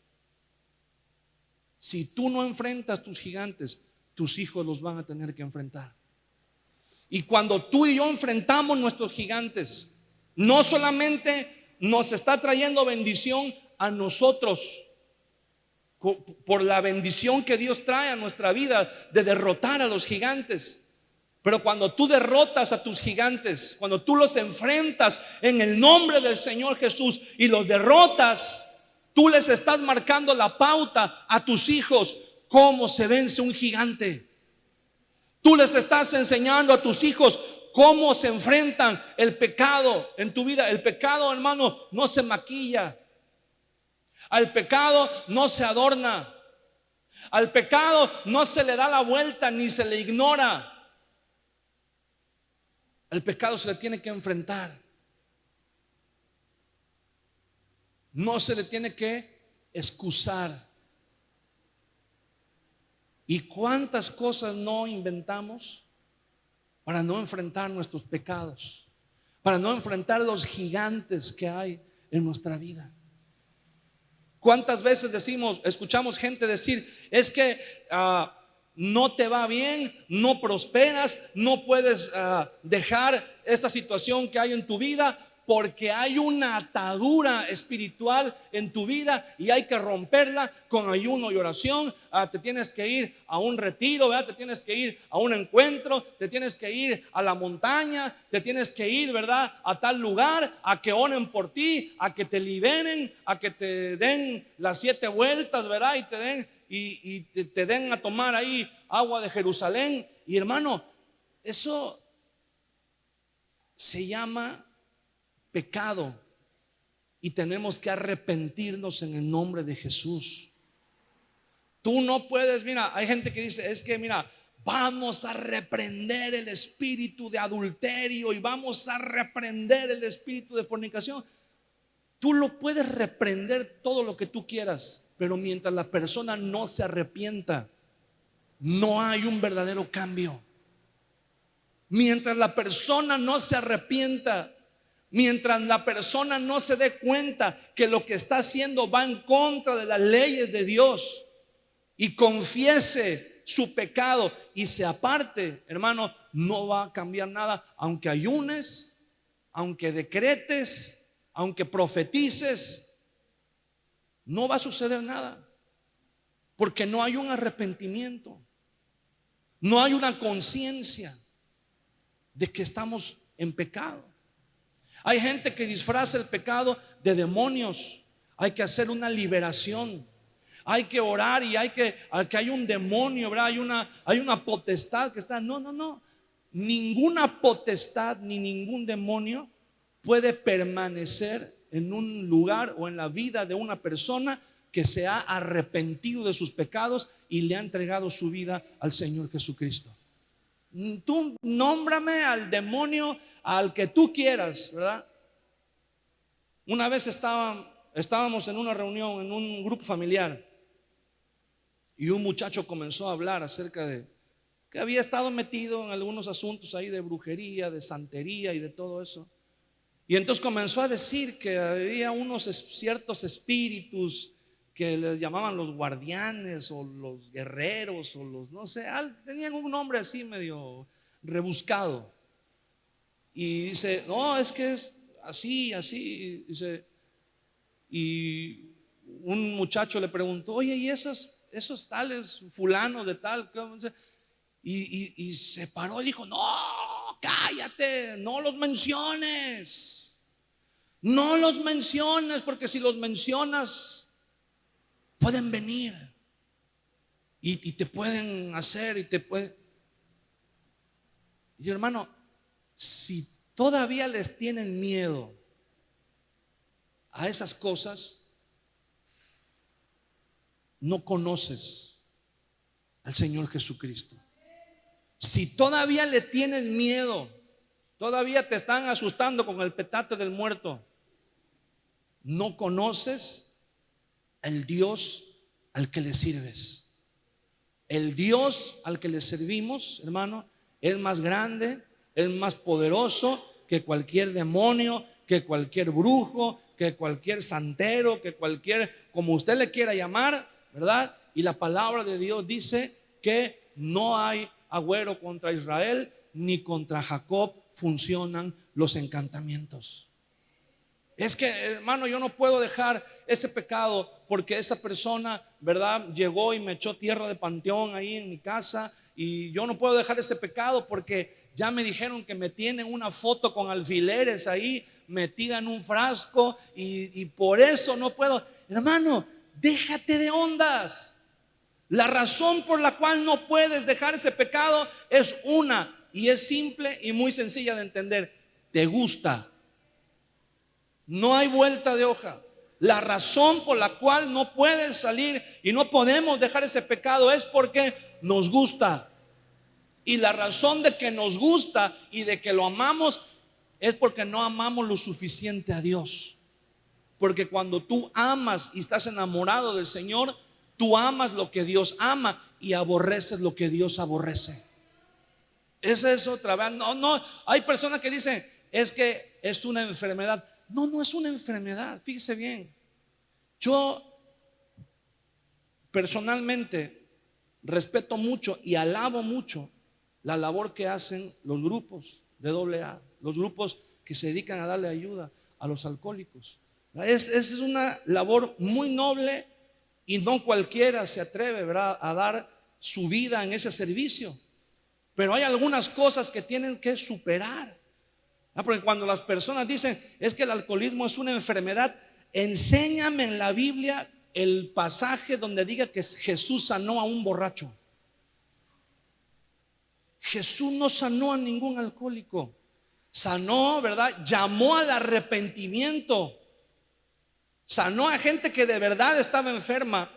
Si tú no enfrentas tus gigantes, tus hijos los van a tener que enfrentar. Y cuando tú y yo enfrentamos nuestros gigantes, no solamente nos está trayendo bendición a nosotros, por la bendición que Dios trae a nuestra vida de derrotar a los gigantes, pero cuando tú derrotas a tus gigantes, cuando tú los enfrentas en el nombre del Señor Jesús y los derrotas, tú les estás marcando la pauta a tus hijos cómo se vence un gigante. Tú les estás enseñando a tus hijos cómo se enfrentan el pecado en tu vida. El pecado, hermano, no se maquilla. Al pecado no se adorna. Al pecado no se le da la vuelta ni se le ignora. El pecado se le tiene que enfrentar. No se le tiene que excusar. ¿Y cuántas cosas no inventamos para no enfrentar nuestros pecados, para no enfrentar los gigantes que hay en nuestra vida? ¿Cuántas veces escuchamos gente decir: es que no te va bien, no prosperas, no puedes dejar esa situación que hay en tu vida, porque hay una atadura espiritual en tu vida y hay que romperla con ayuno y oración. Te tienes que ir a un retiro, ¿verdad? Te tienes que ir a un encuentro, te tienes que ir a la montaña, te tienes que ir, ¿verdad?, a tal lugar, a que oren por ti, a que te liberen, a que te den las 7 vueltas, ¿verdad? Y te den a tomar ahí agua de Jerusalén. Y hermano, eso se llama pecado y tenemos que arrepentirnos en el nombre de Jesús. Tú no puedes, mira, hay gente que dice: es que mira, vamos a reprender el espíritu de adulterio y vamos a reprender el espíritu de fornicación. Tú lo puedes reprender todo lo que tú quieras, pero mientras la persona no se arrepienta, no hay un verdadero cambio. Mientras la persona no se arrepienta, mientras la persona no se dé cuenta que lo que está haciendo va en contra de las leyes de Dios y confiese su pecado y se aparte, hermano, no va a cambiar nada. Aunque ayunes, aunque decretes, aunque profetices, no va a suceder nada. porque no hay un arrepentimiento, no hay una conciencia de que estamos en pecado. Hay gente que disfraza el pecado de demonios. Hay que hacer una liberación. Hay que orar y que hay un demonio, ¿verdad? Hay una potestad que está. No, no, no. Ninguna potestad ni ningún demonio puede permanecer en un lugar o en la vida de una persona que se ha arrepentido de sus pecados y le ha entregado su vida al Señor Jesucristo. Tú nómbrame al demonio, al que tú quieras, ¿verdad? Una vez estábamos en una reunión, en un grupo familiar, y un muchacho comenzó a hablar acerca de que había estado metido en algunos asuntos ahí de brujería, de santería y de todo eso. Y entonces comenzó a decir que había unos ciertos espíritus que les llamaban los guardianes o los guerreros o los, no sé, tenían un nombre así medio rebuscado. Y dice, no, es que es así, así. Dice, y un muchacho le preguntó, oye, ¿y esos tales fulanos de tal? Y se paró y dijo, no, cállate, no los menciones. No los menciones, porque si los mencionas pueden venir y te pueden hacer y te pueden. Y hermano, si todavía les tienen miedo a esas cosas, no conoces al Señor Jesucristo. Si todavía le tienes miedo, todavía te están asustando con el petate del muerto, no conoces el Dios al que le sirves. El Dios al que le servimos, hermano, es más grande, es más poderoso que cualquier demonio, que cualquier brujo, que cualquier santero, que cualquier, como usted le quiera llamar, ¿verdad? Y la palabra de Dios dice que no hay agüero contra Israel, ni contra Jacob funcionan los encantamientos. Es que, hermano, yo no puedo dejar ese pecado porque esa persona, ¿verdad?, llegó y me echó tierra de panteón ahí en mi casa, y yo no puedo dejar ese pecado porque ya me dijeron que me tienen una foto con alfileres ahí metida en un frasco, y por eso no puedo. Hermano, déjate de ondas. La razón por la cual no puedes dejar ese pecado es una, y es simple y muy sencilla de entender: te gusta. No hay vuelta de hoja. La razón por la cual no puedes salir y no podemos dejar ese pecado es porque nos gusta. Y la razón de que nos gusta y de que lo amamos es porque no amamos lo suficiente a Dios. Porque cuando tú amas y estás enamorado del Señor, tú amas lo que Dios ama y aborreces lo que Dios aborrece. Esa es otra vez. No, hay personas que dicen, es que es una enfermedad. No, no es una enfermedad. Fíjese bien. Yo personalmente respeto mucho y alabo mucho la labor que hacen los grupos de AA, los grupos que se dedican a darle ayuda a los alcohólicos. Es una labor muy noble y no cualquiera se atreve, ¿verdad?, a dar su vida en ese servicio. Pero hay algunas cosas que tienen que superar. Porque cuando las personas dicen, es que el alcoholismo es una enfermedad, enséñame en la Biblia el pasaje donde diga que Jesús sanó a un borracho. Jesús no sanó a ningún alcohólico. Sanó, ¿verdad? Llamó al arrepentimiento. Sanó a gente que de verdad estaba enferma,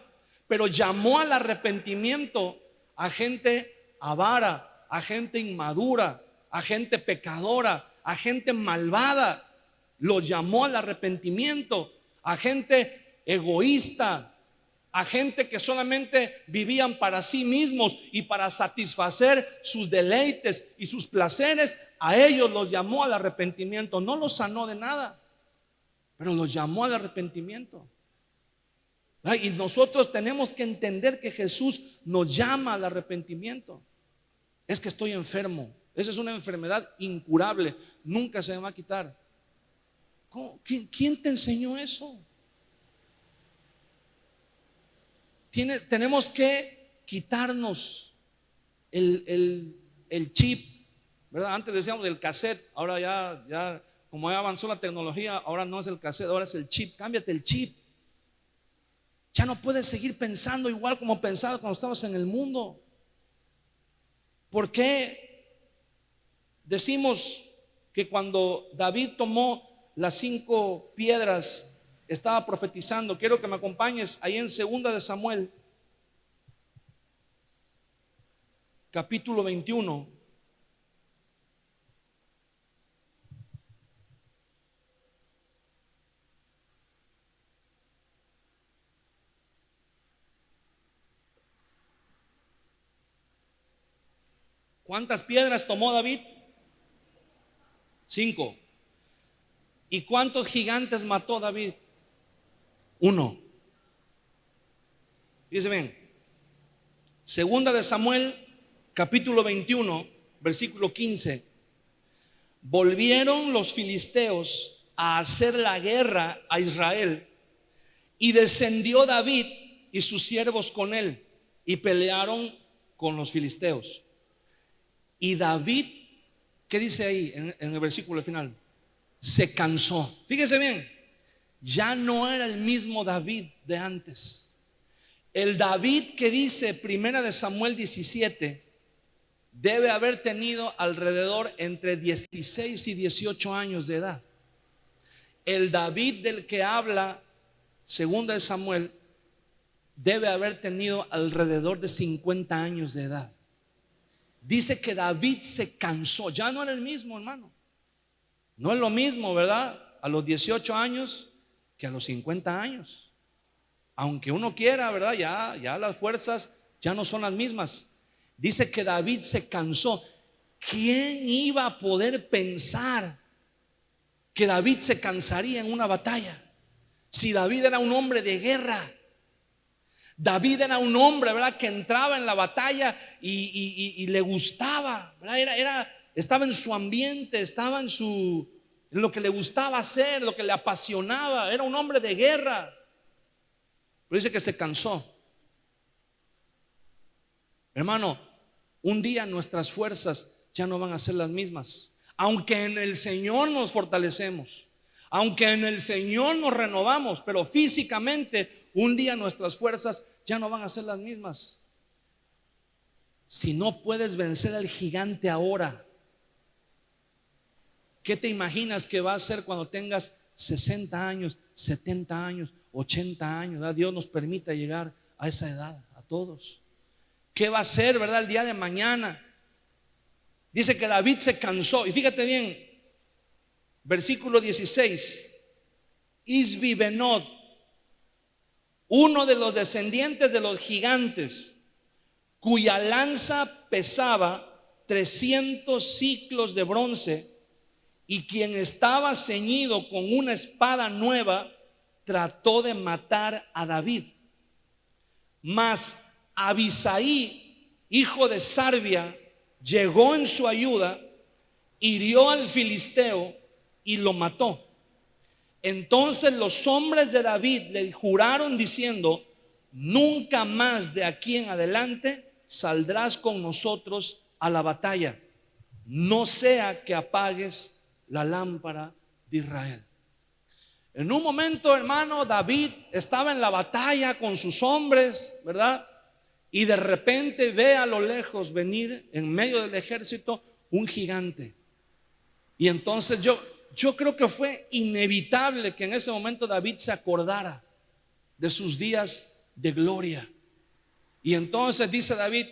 pero llamó al arrepentimiento a gente avara, a gente inmadura, a gente pecadora, a gente malvada. Los llamó al arrepentimiento. A gente egoísta, a gente que solamente vivían para sí mismos y para satisfacer sus deleites y sus placeres. A ellos los llamó al arrepentimiento. No los sanó de nada, pero los llamó al arrepentimiento. Y nosotros tenemos que entender que Jesús nos llama al arrepentimiento. Es que estoy enfermo. Esa es una enfermedad incurable, nunca se me va a quitar. ¿Quién te enseñó eso? Tenemos que quitarnos el chip, ¿verdad? Antes decíamos del cassette, ahora ya como ya avanzó la tecnología, ahora no es el cassette, ahora es el chip. Cámbiate el chip. Ya no puedes seguir pensando igual como pensabas cuando estabas en el mundo. ¿Por qué decimos que cuando David tomó las 5 piedras estaba profetizando? Quiero que me acompañes ahí en 2 de Samuel, capítulo 21. ¿Cuántas piedras tomó David? 5. ¿Y cuántos gigantes mató David? 1. Fíjense bien. 2 de Samuel, capítulo 21, versículo 15. Volvieron los filisteos a hacer la guerra a Israel, y descendió David y sus siervos con él, y pelearon con los filisteos. Y David, ¿qué dice ahí en el versículo final? Se cansó. Fíjese bien, ya no era el mismo David de antes. El David que dice 1 de Samuel 17 debe haber tenido alrededor entre 16 y 18 años de edad. El David del que habla 2 de Samuel debe haber tenido alrededor de 50 años de edad. Dice que David se cansó, ya no era el mismo, hermano. No es lo mismo, ¿verdad? A los 18 años que a los 50 años. Aunque uno quiera, ¿verdad? Ya las fuerzas ya no son las mismas. Dice que David se cansó. ¿Quién iba a poder pensar que David se cansaría en una batalla? Si David era un hombre de guerra. David era un hombre, ¿verdad?, que entraba en la batalla y le gustaba, ¿verdad? Estaba en su ambiente, estaba en lo que le gustaba hacer, lo que le apasionaba. Era un hombre de guerra. Pero dice que se cansó. Hermano, un día nuestras fuerzas ya no van a ser las mismas. Aunque en el Señor nos fortalecemos, aunque en el Señor nos renovamos, pero físicamente un día nuestras fuerzas ya no van a ser las mismas. Si no puedes vencer al gigante ahora, ¿qué te imaginas que va a ser cuando tengas 60 años, 70 años, 80 años? ¿Verdad? Dios nos permita llegar a esa edad, a todos. ¿Qué va a ser, verdad, el día de mañana? Dice que David se cansó. Y fíjate bien, versículo 16. Isbi Benod, uno de los descendientes de los gigantes, cuya lanza pesaba 300 siclos de bronce, y quien estaba ceñido con una espada nueva, trató de matar a David. Mas Abisaí, hijo de Sarbia, llegó en su ayuda, hirió al filisteo y lo mató. Entonces los hombres de David le juraron diciendo: nunca más de aquí en adelante saldrás con nosotros a la batalla, no sea que apagues la lámpara de Israel. En un momento, hermano, David estaba en la batalla con sus hombres, ¿verdad? Y de repente ve a lo lejos venir en medio del ejército un gigante. Y entonces yo creo que fue inevitable que en ese momento David se acordara de sus días de gloria. Y entonces dice David: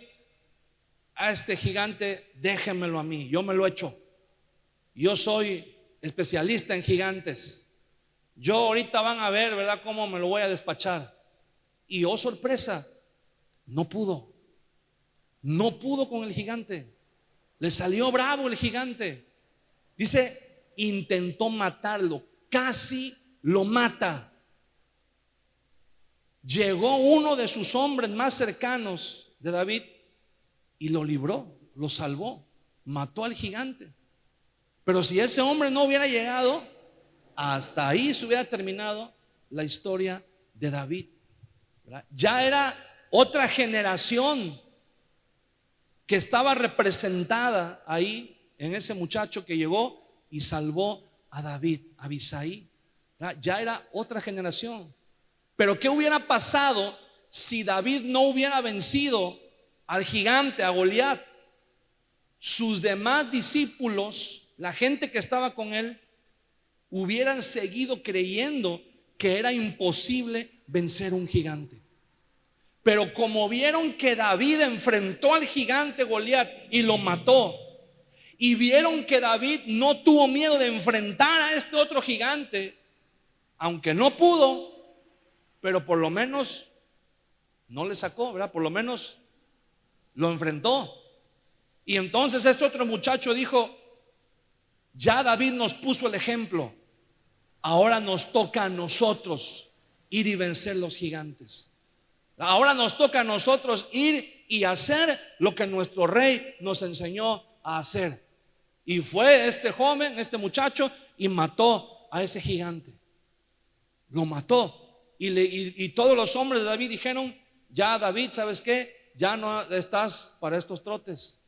a este gigante déjenmelo a mí, yo me lo echo. Yo soy especialista en gigantes. Yo ahorita van a ver, ¿verdad?, cómo me lo voy a despachar. Y oh sorpresa, no pudo. No pudo con el gigante. Le salió bravo el gigante. Dice, intentó matarlo, casi lo mata. Llegó uno de sus hombres más cercanos de David y lo libró, lo salvó, mató al gigante. Pero si ese hombre no hubiera llegado, hasta ahí se hubiera terminado la historia de David, ¿verdad? Ya era otra generación que estaba representada ahí en ese muchacho que llegó y salvó a David, a Abisai. Ya era otra generación. Pero ¿qué hubiera pasado si David no hubiera vencido al gigante, a Goliat? Sus demás discípulos, la gente que estaba con él, hubieran seguido creyendo que era imposible vencer un gigante. Pero como vieron que David enfrentó al gigante Goliat y lo mató, y vieron que David no tuvo miedo de enfrentar a este otro gigante, aunque no pudo, pero por lo menos no le sacó, ¿verdad? Por lo menos lo enfrentó. Y entonces este otro muchacho dijo: ya David nos puso el ejemplo, ahora nos toca a nosotros ir y vencer los gigantes. Ahora nos toca a nosotros ir y hacer lo que nuestro rey nos enseñó a hacer. Y fue este joven, este muchacho, y mató a ese gigante. Lo mató. Y todos los hombres de David dijeron: ya David, ¿sabes qué? Ya no estás para estos trotes.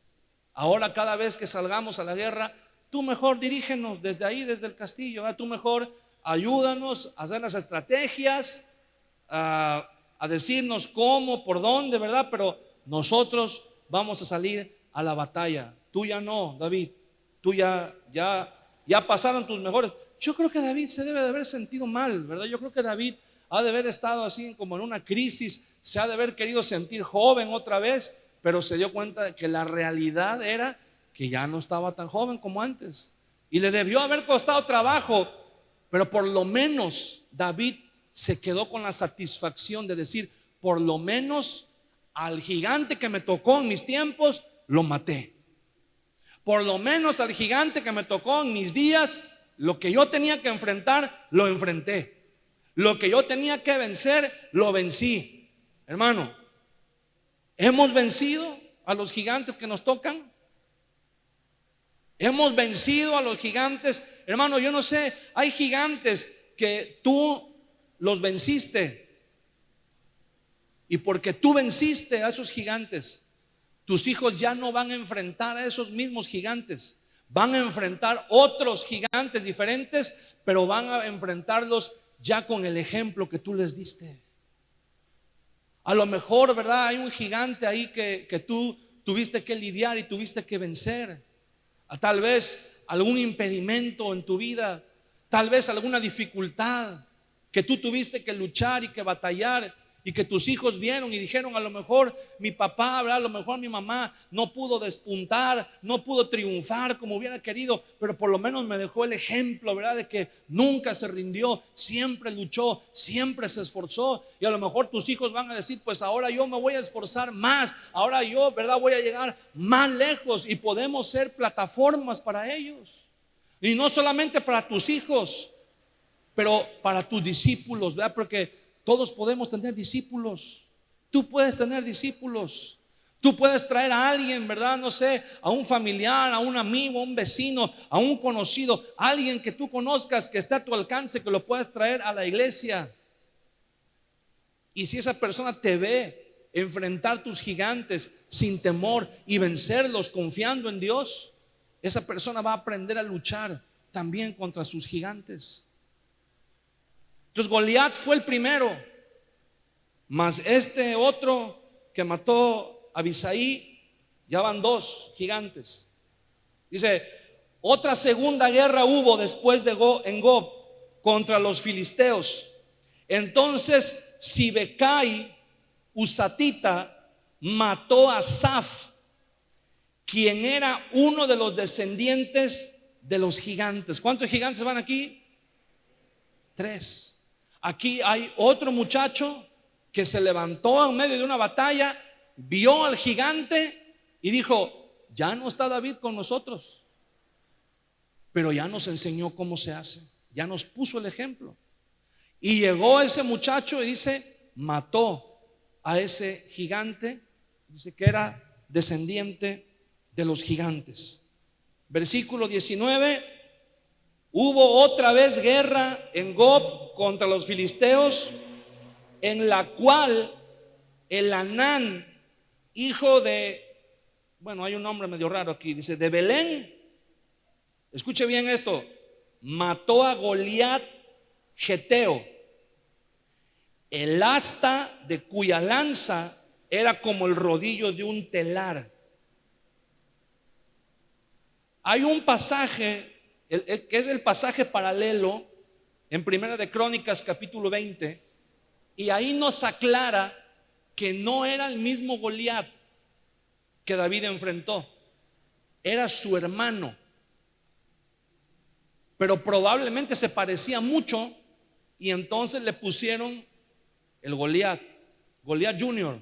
Ahora cada vez que salgamos a la guerra, tú mejor dirígenos desde ahí, desde el castillo, ¿verdad? Tú mejor ayúdanos a hacer las estrategias, a decirnos cómo, por dónde, ¿verdad? Pero nosotros vamos a salir a la batalla. Tú ya no, David. Tú ya pasaron tus mejores. Yo creo que David se debe de haber sentido mal, ¿verdad? Yo creo que David ha de haber estado así como en una crisis, se ha de haber querido sentir joven otra vez, pero se dio cuenta de que la realidad era que ya no estaba tan joven como antes. Y le debió haber costado trabajo, pero por lo menos David se quedó con la satisfacción de decir: por lo menos al gigante que me tocó en mis tiempos, lo maté. Por lo menos al gigante que me tocó en mis días, lo que yo tenía que enfrentar, lo enfrenté. Lo que yo tenía que vencer, lo vencí. Hermano, ¿hemos vencido a los gigantes que nos tocan? ¿Hemos vencido a los gigantes? Hermano, yo no sé, hay gigantes que tú los venciste, y porque tú venciste a esos gigantes, tus hijos ya no van a enfrentar a esos mismos gigantes. Van a enfrentar otros gigantes diferentes, pero van a enfrentarlos ya con el ejemplo que tú les diste. A lo mejor, ¿verdad? Hay un gigante ahí que tú tuviste que lidiar y tuviste que vencer. Tal vez algún impedimento en tu vida, tal vez alguna dificultad que tú tuviste que luchar y que batallar, y que tus hijos vieron y dijeron: a lo mejor mi papá, ¿verdad? A lo mejor mi mamá no pudo despuntar, no pudo triunfar como hubiera querido, pero por lo menos me dejó el ejemplo, ¿verdad? De que nunca se rindió, siempre luchó, siempre se esforzó. Y a lo mejor tus hijos van a decir: pues ahora yo me voy a esforzar más, ahora yo, ¿verdad? Voy a llegar más lejos, y podemos ser plataformas para ellos. Y no solamente para tus hijos, pero para tus discípulos, ¿verdad? Porque todos podemos tener discípulos. Tú puedes tener discípulos. Tú puedes traer a alguien, ¿verdad? No sé, a un familiar, a un amigo, a un vecino, a un conocido, a alguien que tú conozcas, que está a tu alcance, que lo puedes traer a la iglesia. Y si esa persona te ve enfrentar tus gigantes sin temor y vencerlos confiando en Dios, esa persona va a aprender a luchar también contra sus gigantes. Entonces Goliat fue el primero, mas este otro que mató a Abisai, ya van dos gigantes. Dice: otra segunda guerra hubo después de en Gob contra los filisteos. Entonces Sibecai Husatita mató a Saf, quien era uno de los descendientes de los gigantes. ¿Cuántos gigantes van aquí? 3. Aquí hay otro muchacho que se levantó en medio de una batalla, vio al gigante y dijo: ya no está David con nosotros, pero ya nos enseñó cómo se hace, ya nos puso el ejemplo. Y llegó ese muchacho y dice: mató a ese gigante, dice que era descendiente de los gigantes. Versículo 19. Hubo otra vez guerra en Gob contra los filisteos, en la cual Elanán, hijo de, bueno, hay un nombre medio raro aquí, dice, de Belén. Escuche bien esto, mató a Goliat Geteo, el asta de cuya lanza era como el rodillo de un telar. Hay un pasaje que es el pasaje paralelo en Primera de Crónicas capítulo 20, y ahí nos aclara que no era el mismo Goliat que David enfrentó, era su hermano, pero probablemente se parecía mucho y entonces le pusieron el Goliat Junior.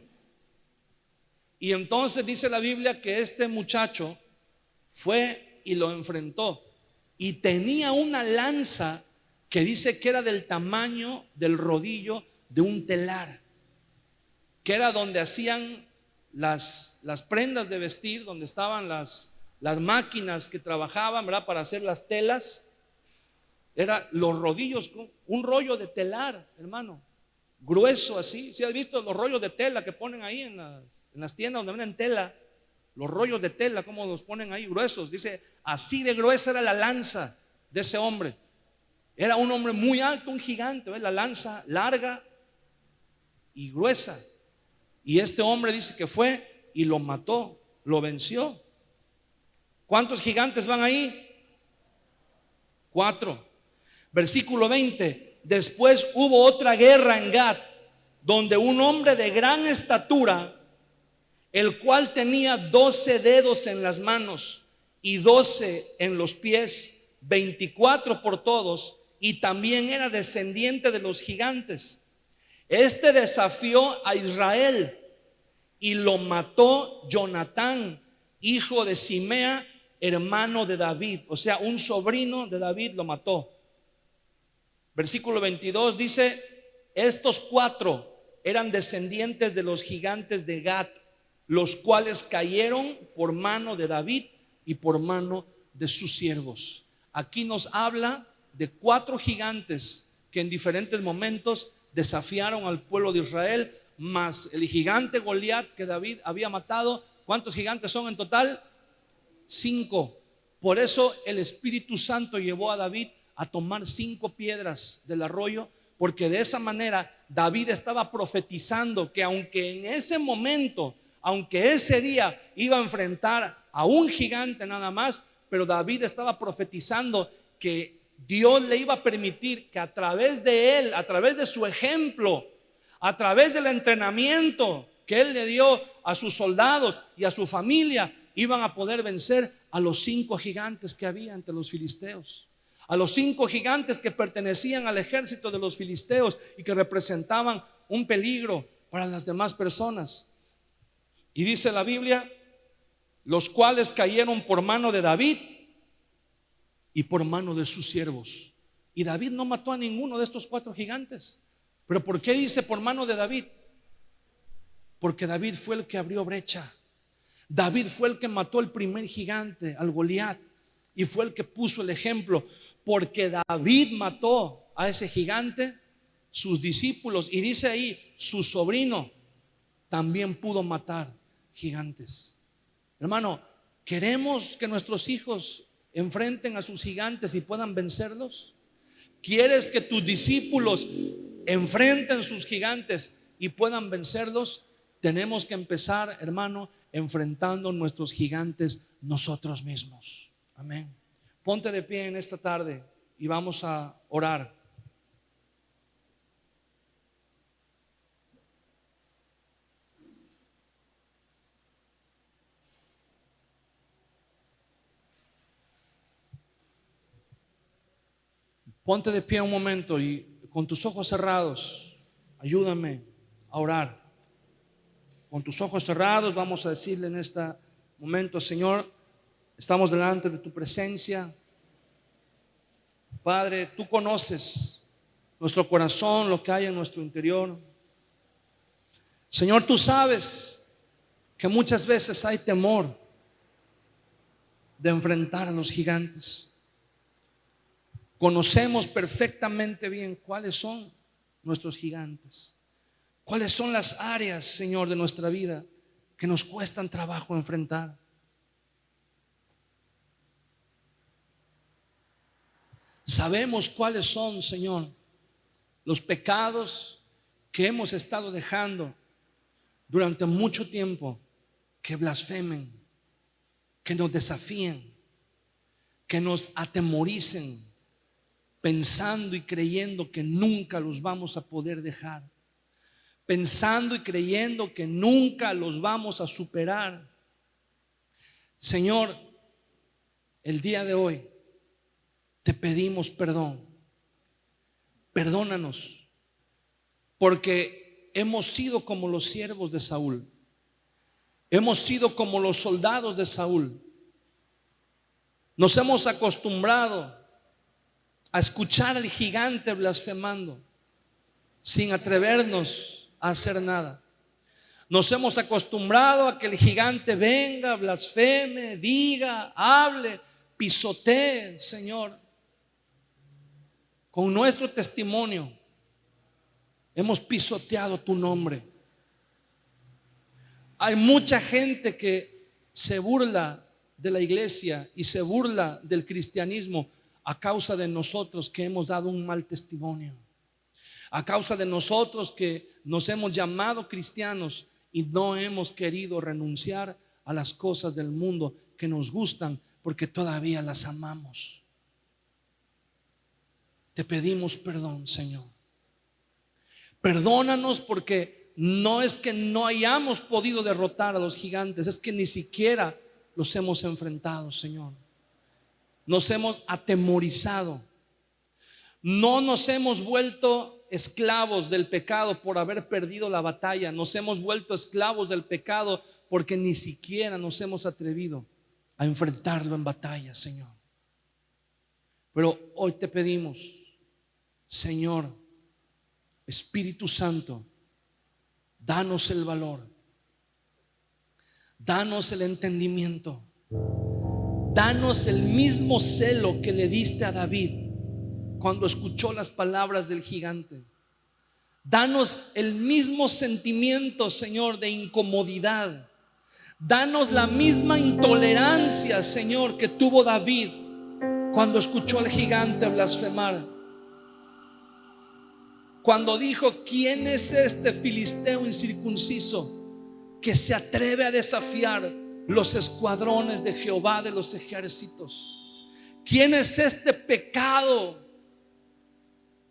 Y entonces dice la Biblia que este muchacho fue y lo enfrentó y tenía una lanza que dice que era del tamaño del rodillo de un telar, que era donde hacían las prendas de vestir, donde estaban las máquinas que trabajaban, ¿verdad?, para hacer las telas. Era los rodillos, un rollo de telar, hermano, grueso así. ¿Sí has visto los rollos de tela que ponen ahí en las tiendas donde venden tela? Los rollos de tela, como los ponen ahí gruesos. Dice, así de gruesa era la lanza de ese hombre. Era un hombre muy alto, un gigante, ¿ves? La lanza larga y gruesa. Y este hombre dice que fue y lo mató, lo venció. ¿Cuántos gigantes van ahí? 4. Versículo 20. Después hubo otra guerra en Gat, donde un hombre de gran estatura, el cual tenía 12 dedos en las manos y 12 en los pies, 24 por todos, y también era descendiente de los gigantes. Este desafió a Israel y lo mató Jonatán, hijo de Simea, hermano de David. O sea, un sobrino de David lo mató. Versículo 22 dice, estos 4 eran descendientes de los gigantes de Gat, los cuales cayeron por mano de David y por mano de sus siervos. Aquí nos habla de 4 gigantes que en diferentes momentos desafiaron al pueblo de Israel, más el gigante Goliat que David había matado. ¿Cuántos gigantes son en total? 5. Por eso el Espíritu Santo llevó a David a tomar 5 piedras del arroyo, porque de esa manera David estaba profetizando que aunque en ese momento, aunque ese día iba a enfrentar a un gigante nada más, pero David estaba profetizando que Dios le iba a permitir que a través de él, a través de su ejemplo, a través del entrenamiento que él le dio a sus soldados y a su familia, iban a poder vencer a los 5 gigantes que había entre los filisteos, a los 5 gigantes que pertenecían al ejército de los filisteos y que representaban un peligro para las demás personas. Y dice la Biblia, los cuales cayeron por mano de David y por mano de sus siervos. Y David no mató a ninguno de estos 4 gigantes. ¿Pero por qué dice por mano de David? Porque David fue el que abrió brecha. David fue el que mató el primer gigante, al Goliat, y fue el que puso el ejemplo. Porque David mató a ese gigante, sus discípulos, y dice ahí, su sobrino también pudo matar gigantes. Hermano, ¿queremos que nuestros hijos enfrenten a sus gigantes y puedan vencerlos? ¿Quieres que tus discípulos enfrenten sus gigantes y puedan vencerlos? Tenemos que empezar, hermano, enfrentando nuestros gigantes nosotros mismos. Amén. Ponte de pie en esta tarde y vamos a orar. Ponte de pie un momento y con tus ojos cerrados, ayúdame a orar. Con tus ojos cerrados vamos a decirle en este momento: Señor, estamos delante de tu presencia. Padre, tú conoces nuestro corazón, lo que hay en nuestro interior. Señor, tú sabes que muchas veces hay temor de enfrentar a los gigantes. Conocemos perfectamente bien cuáles son nuestros gigantes, ¿Cuáles son las áreas, Señor, de nuestra vida que nos cuestan trabajo enfrentar? Sabemos cuáles son, Señor, los pecados que hemos estado dejando durante mucho tiempo, que blasfemen, que nos desafíen, que nos atemoricen, pensando y creyendo que nunca los vamos a poder dejar, pensando y creyendo que nunca los vamos a superar. Señor, el día de hoy te pedimos perdón. Perdónanos, porque hemos sido como los siervos de Saúl. Hemos sido como los soldados de Saúl. Nos hemos acostumbrado a escuchar al gigante blasfemando sin atrevernos a hacer nada. Nos hemos acostumbrado a que el gigante venga, blasfeme, diga, hable, pisotee, Señor. Con nuestro testimonio hemos pisoteado tu nombre. Hay mucha gente que se burla de la iglesia y se burla del cristianismo a causa de nosotros que hemos dado un mal testimonio, a causa de nosotros que nos hemos llamado cristianos y no hemos querido renunciar a las cosas del mundo que nos gustan porque todavía las amamos. Te pedimos perdón, Señor. Perdónanos, porque no es que no hayamos podido derrotar a los gigantes, es que ni siquiera los hemos enfrentado, Señor. Nos hemos atemorizado. No nos hemos vuelto esclavos del pecado por haber perdido la batalla. Nos hemos vuelto esclavos del pecado porque ni siquiera nos hemos atrevido a enfrentarlo en batalla, Señor. Pero hoy te pedimos, Señor, Espíritu Santo, danos el valor, danos el entendimiento, danos el mismo celo que le diste a David cuando escuchó las palabras del gigante. Danos el mismo sentimiento, Señor, de incomodidad. Danos la misma intolerancia, Señor, que tuvo David cuando escuchó al gigante blasfemar. Cuando dijo: ¿quién es este filisteo incircunciso que se atreve a desafiar los escuadrones de Jehová de los ejércitos? ¿Quién es este pecado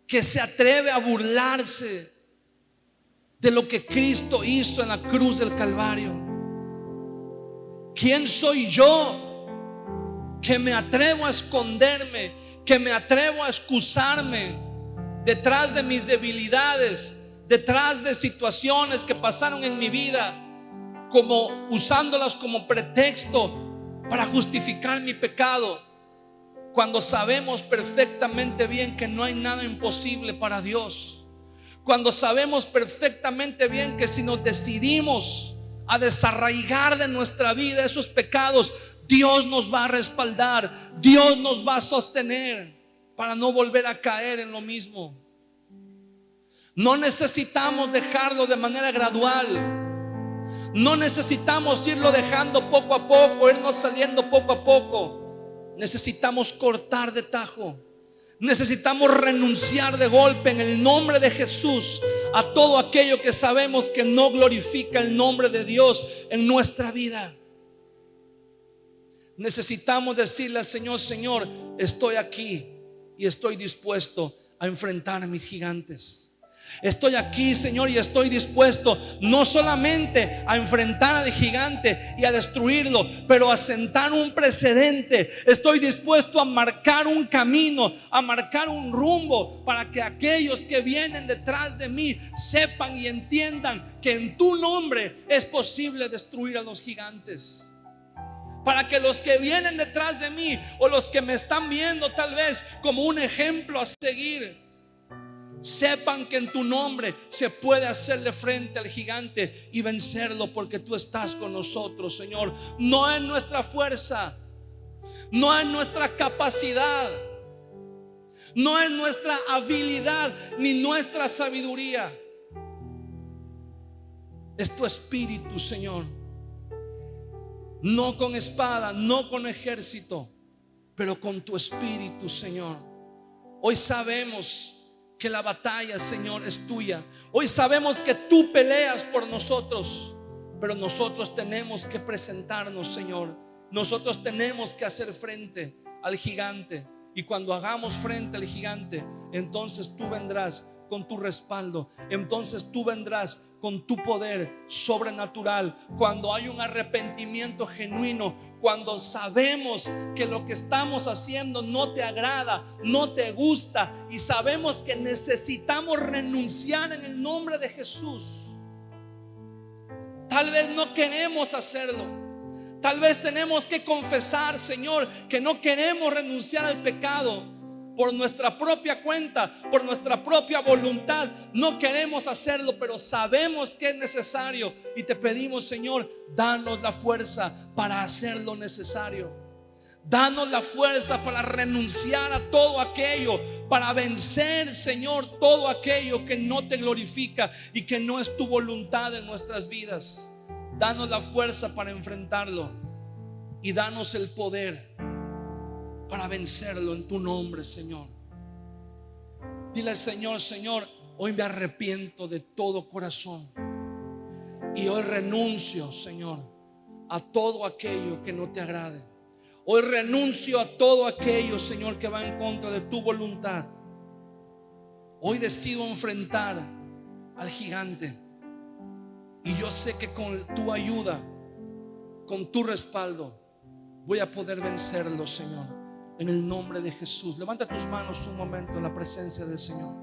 que se atreve a burlarse de lo que Cristo hizo en la cruz del Calvario? ¿Quién soy yo que me atrevo a esconderme, que me atrevo a excusarme detrás de mis debilidades, detrás de situaciones que pasaron en mi vida, como usándolas como pretexto para justificar mi pecado, cuando sabemos perfectamente bien que no hay nada imposible para Dios? Cuando sabemos perfectamente bien que si nos decidimos a desarraigar de nuestra vida esos pecados, Dios nos va a respaldar, Dios nos va a sostener para no volver a caer en lo mismo. No necesitamos dejarlo de manera gradual. No necesitamos irlo dejando poco a poco, irnos saliendo poco a poco. Necesitamos cortar de tajo. Necesitamos renunciar de golpe en el nombre de Jesús a todo aquello que sabemos que no glorifica el nombre de Dios en nuestra vida. Necesitamos decirle al Señor: Señor, estoy aquí y estoy dispuesto a enfrentar a mis gigantes. Estoy aquí, Señor, y estoy dispuesto no solamente a enfrentar al gigante y a destruirlo, pero a sentar un precedente. Estoy dispuesto a marcar un camino, a marcar un rumbo, para que aquellos que vienen detrás de mí sepan y entiendan que en tu nombre es posible destruir a los gigantes. Para que los que vienen detrás de mí, o los que me están viendo tal vez como un ejemplo a seguir, sepan que en tu nombre se puede hacerle frente al gigante y vencerlo, porque tú estás con nosotros, Señor. No en nuestra fuerza, no en nuestra capacidad, no en nuestra habilidad ni nuestra sabiduría, es tu espíritu, Señor. No con espada, no con ejército, pero con tu espíritu, Señor. Hoy sabemos que la batalla, Señor, es tuya. Hoy sabemos que tú peleas por nosotros, pero nosotros tenemos que presentarnos, Señor. Nosotros tenemos que hacer frente al gigante. Y cuando hagamos frente al gigante, entonces tú vendrás con tu respaldo. Entonces tú vendrás con tu poder sobrenatural. Cuando hay un arrepentimiento genuino, cuando sabemos que lo que estamos haciendo no te agrada, no te gusta, y sabemos que necesitamos renunciar en el nombre de Jesús. Tal vez no queremos hacerlo. Tal vez tenemos que confesar, Señor, que no queremos renunciar al pecado por nuestra propia cuenta, por nuestra propia voluntad. No queremos hacerlo, pero sabemos que es necesario. Y te pedimos, Señor, danos la fuerza para hacer lo necesario. Danos la fuerza para renunciar a todo aquello, para vencer, Señor, todo aquello que no te glorifica y que no es tu voluntad en nuestras vidas. Danos la fuerza para enfrentarlo y danos el poder para vencerlo en tu nombre, Señor. Dile al Señor: Señor, hoy me arrepiento de todo corazón y hoy renuncio, Señor, a todo aquello que no te agrade. Hoy renuncio a todo aquello, Señor, que va en contra de tu voluntad. Hoy decido enfrentar al gigante. Y yo sé que con tu ayuda, con tu respaldo, voy a poder vencerlo, Señor, en el nombre de Jesús. Levanta tus manos un momento en la presencia del Señor.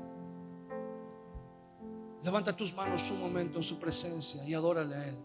Levanta tus manos un momento en su presencia y adórale a Él.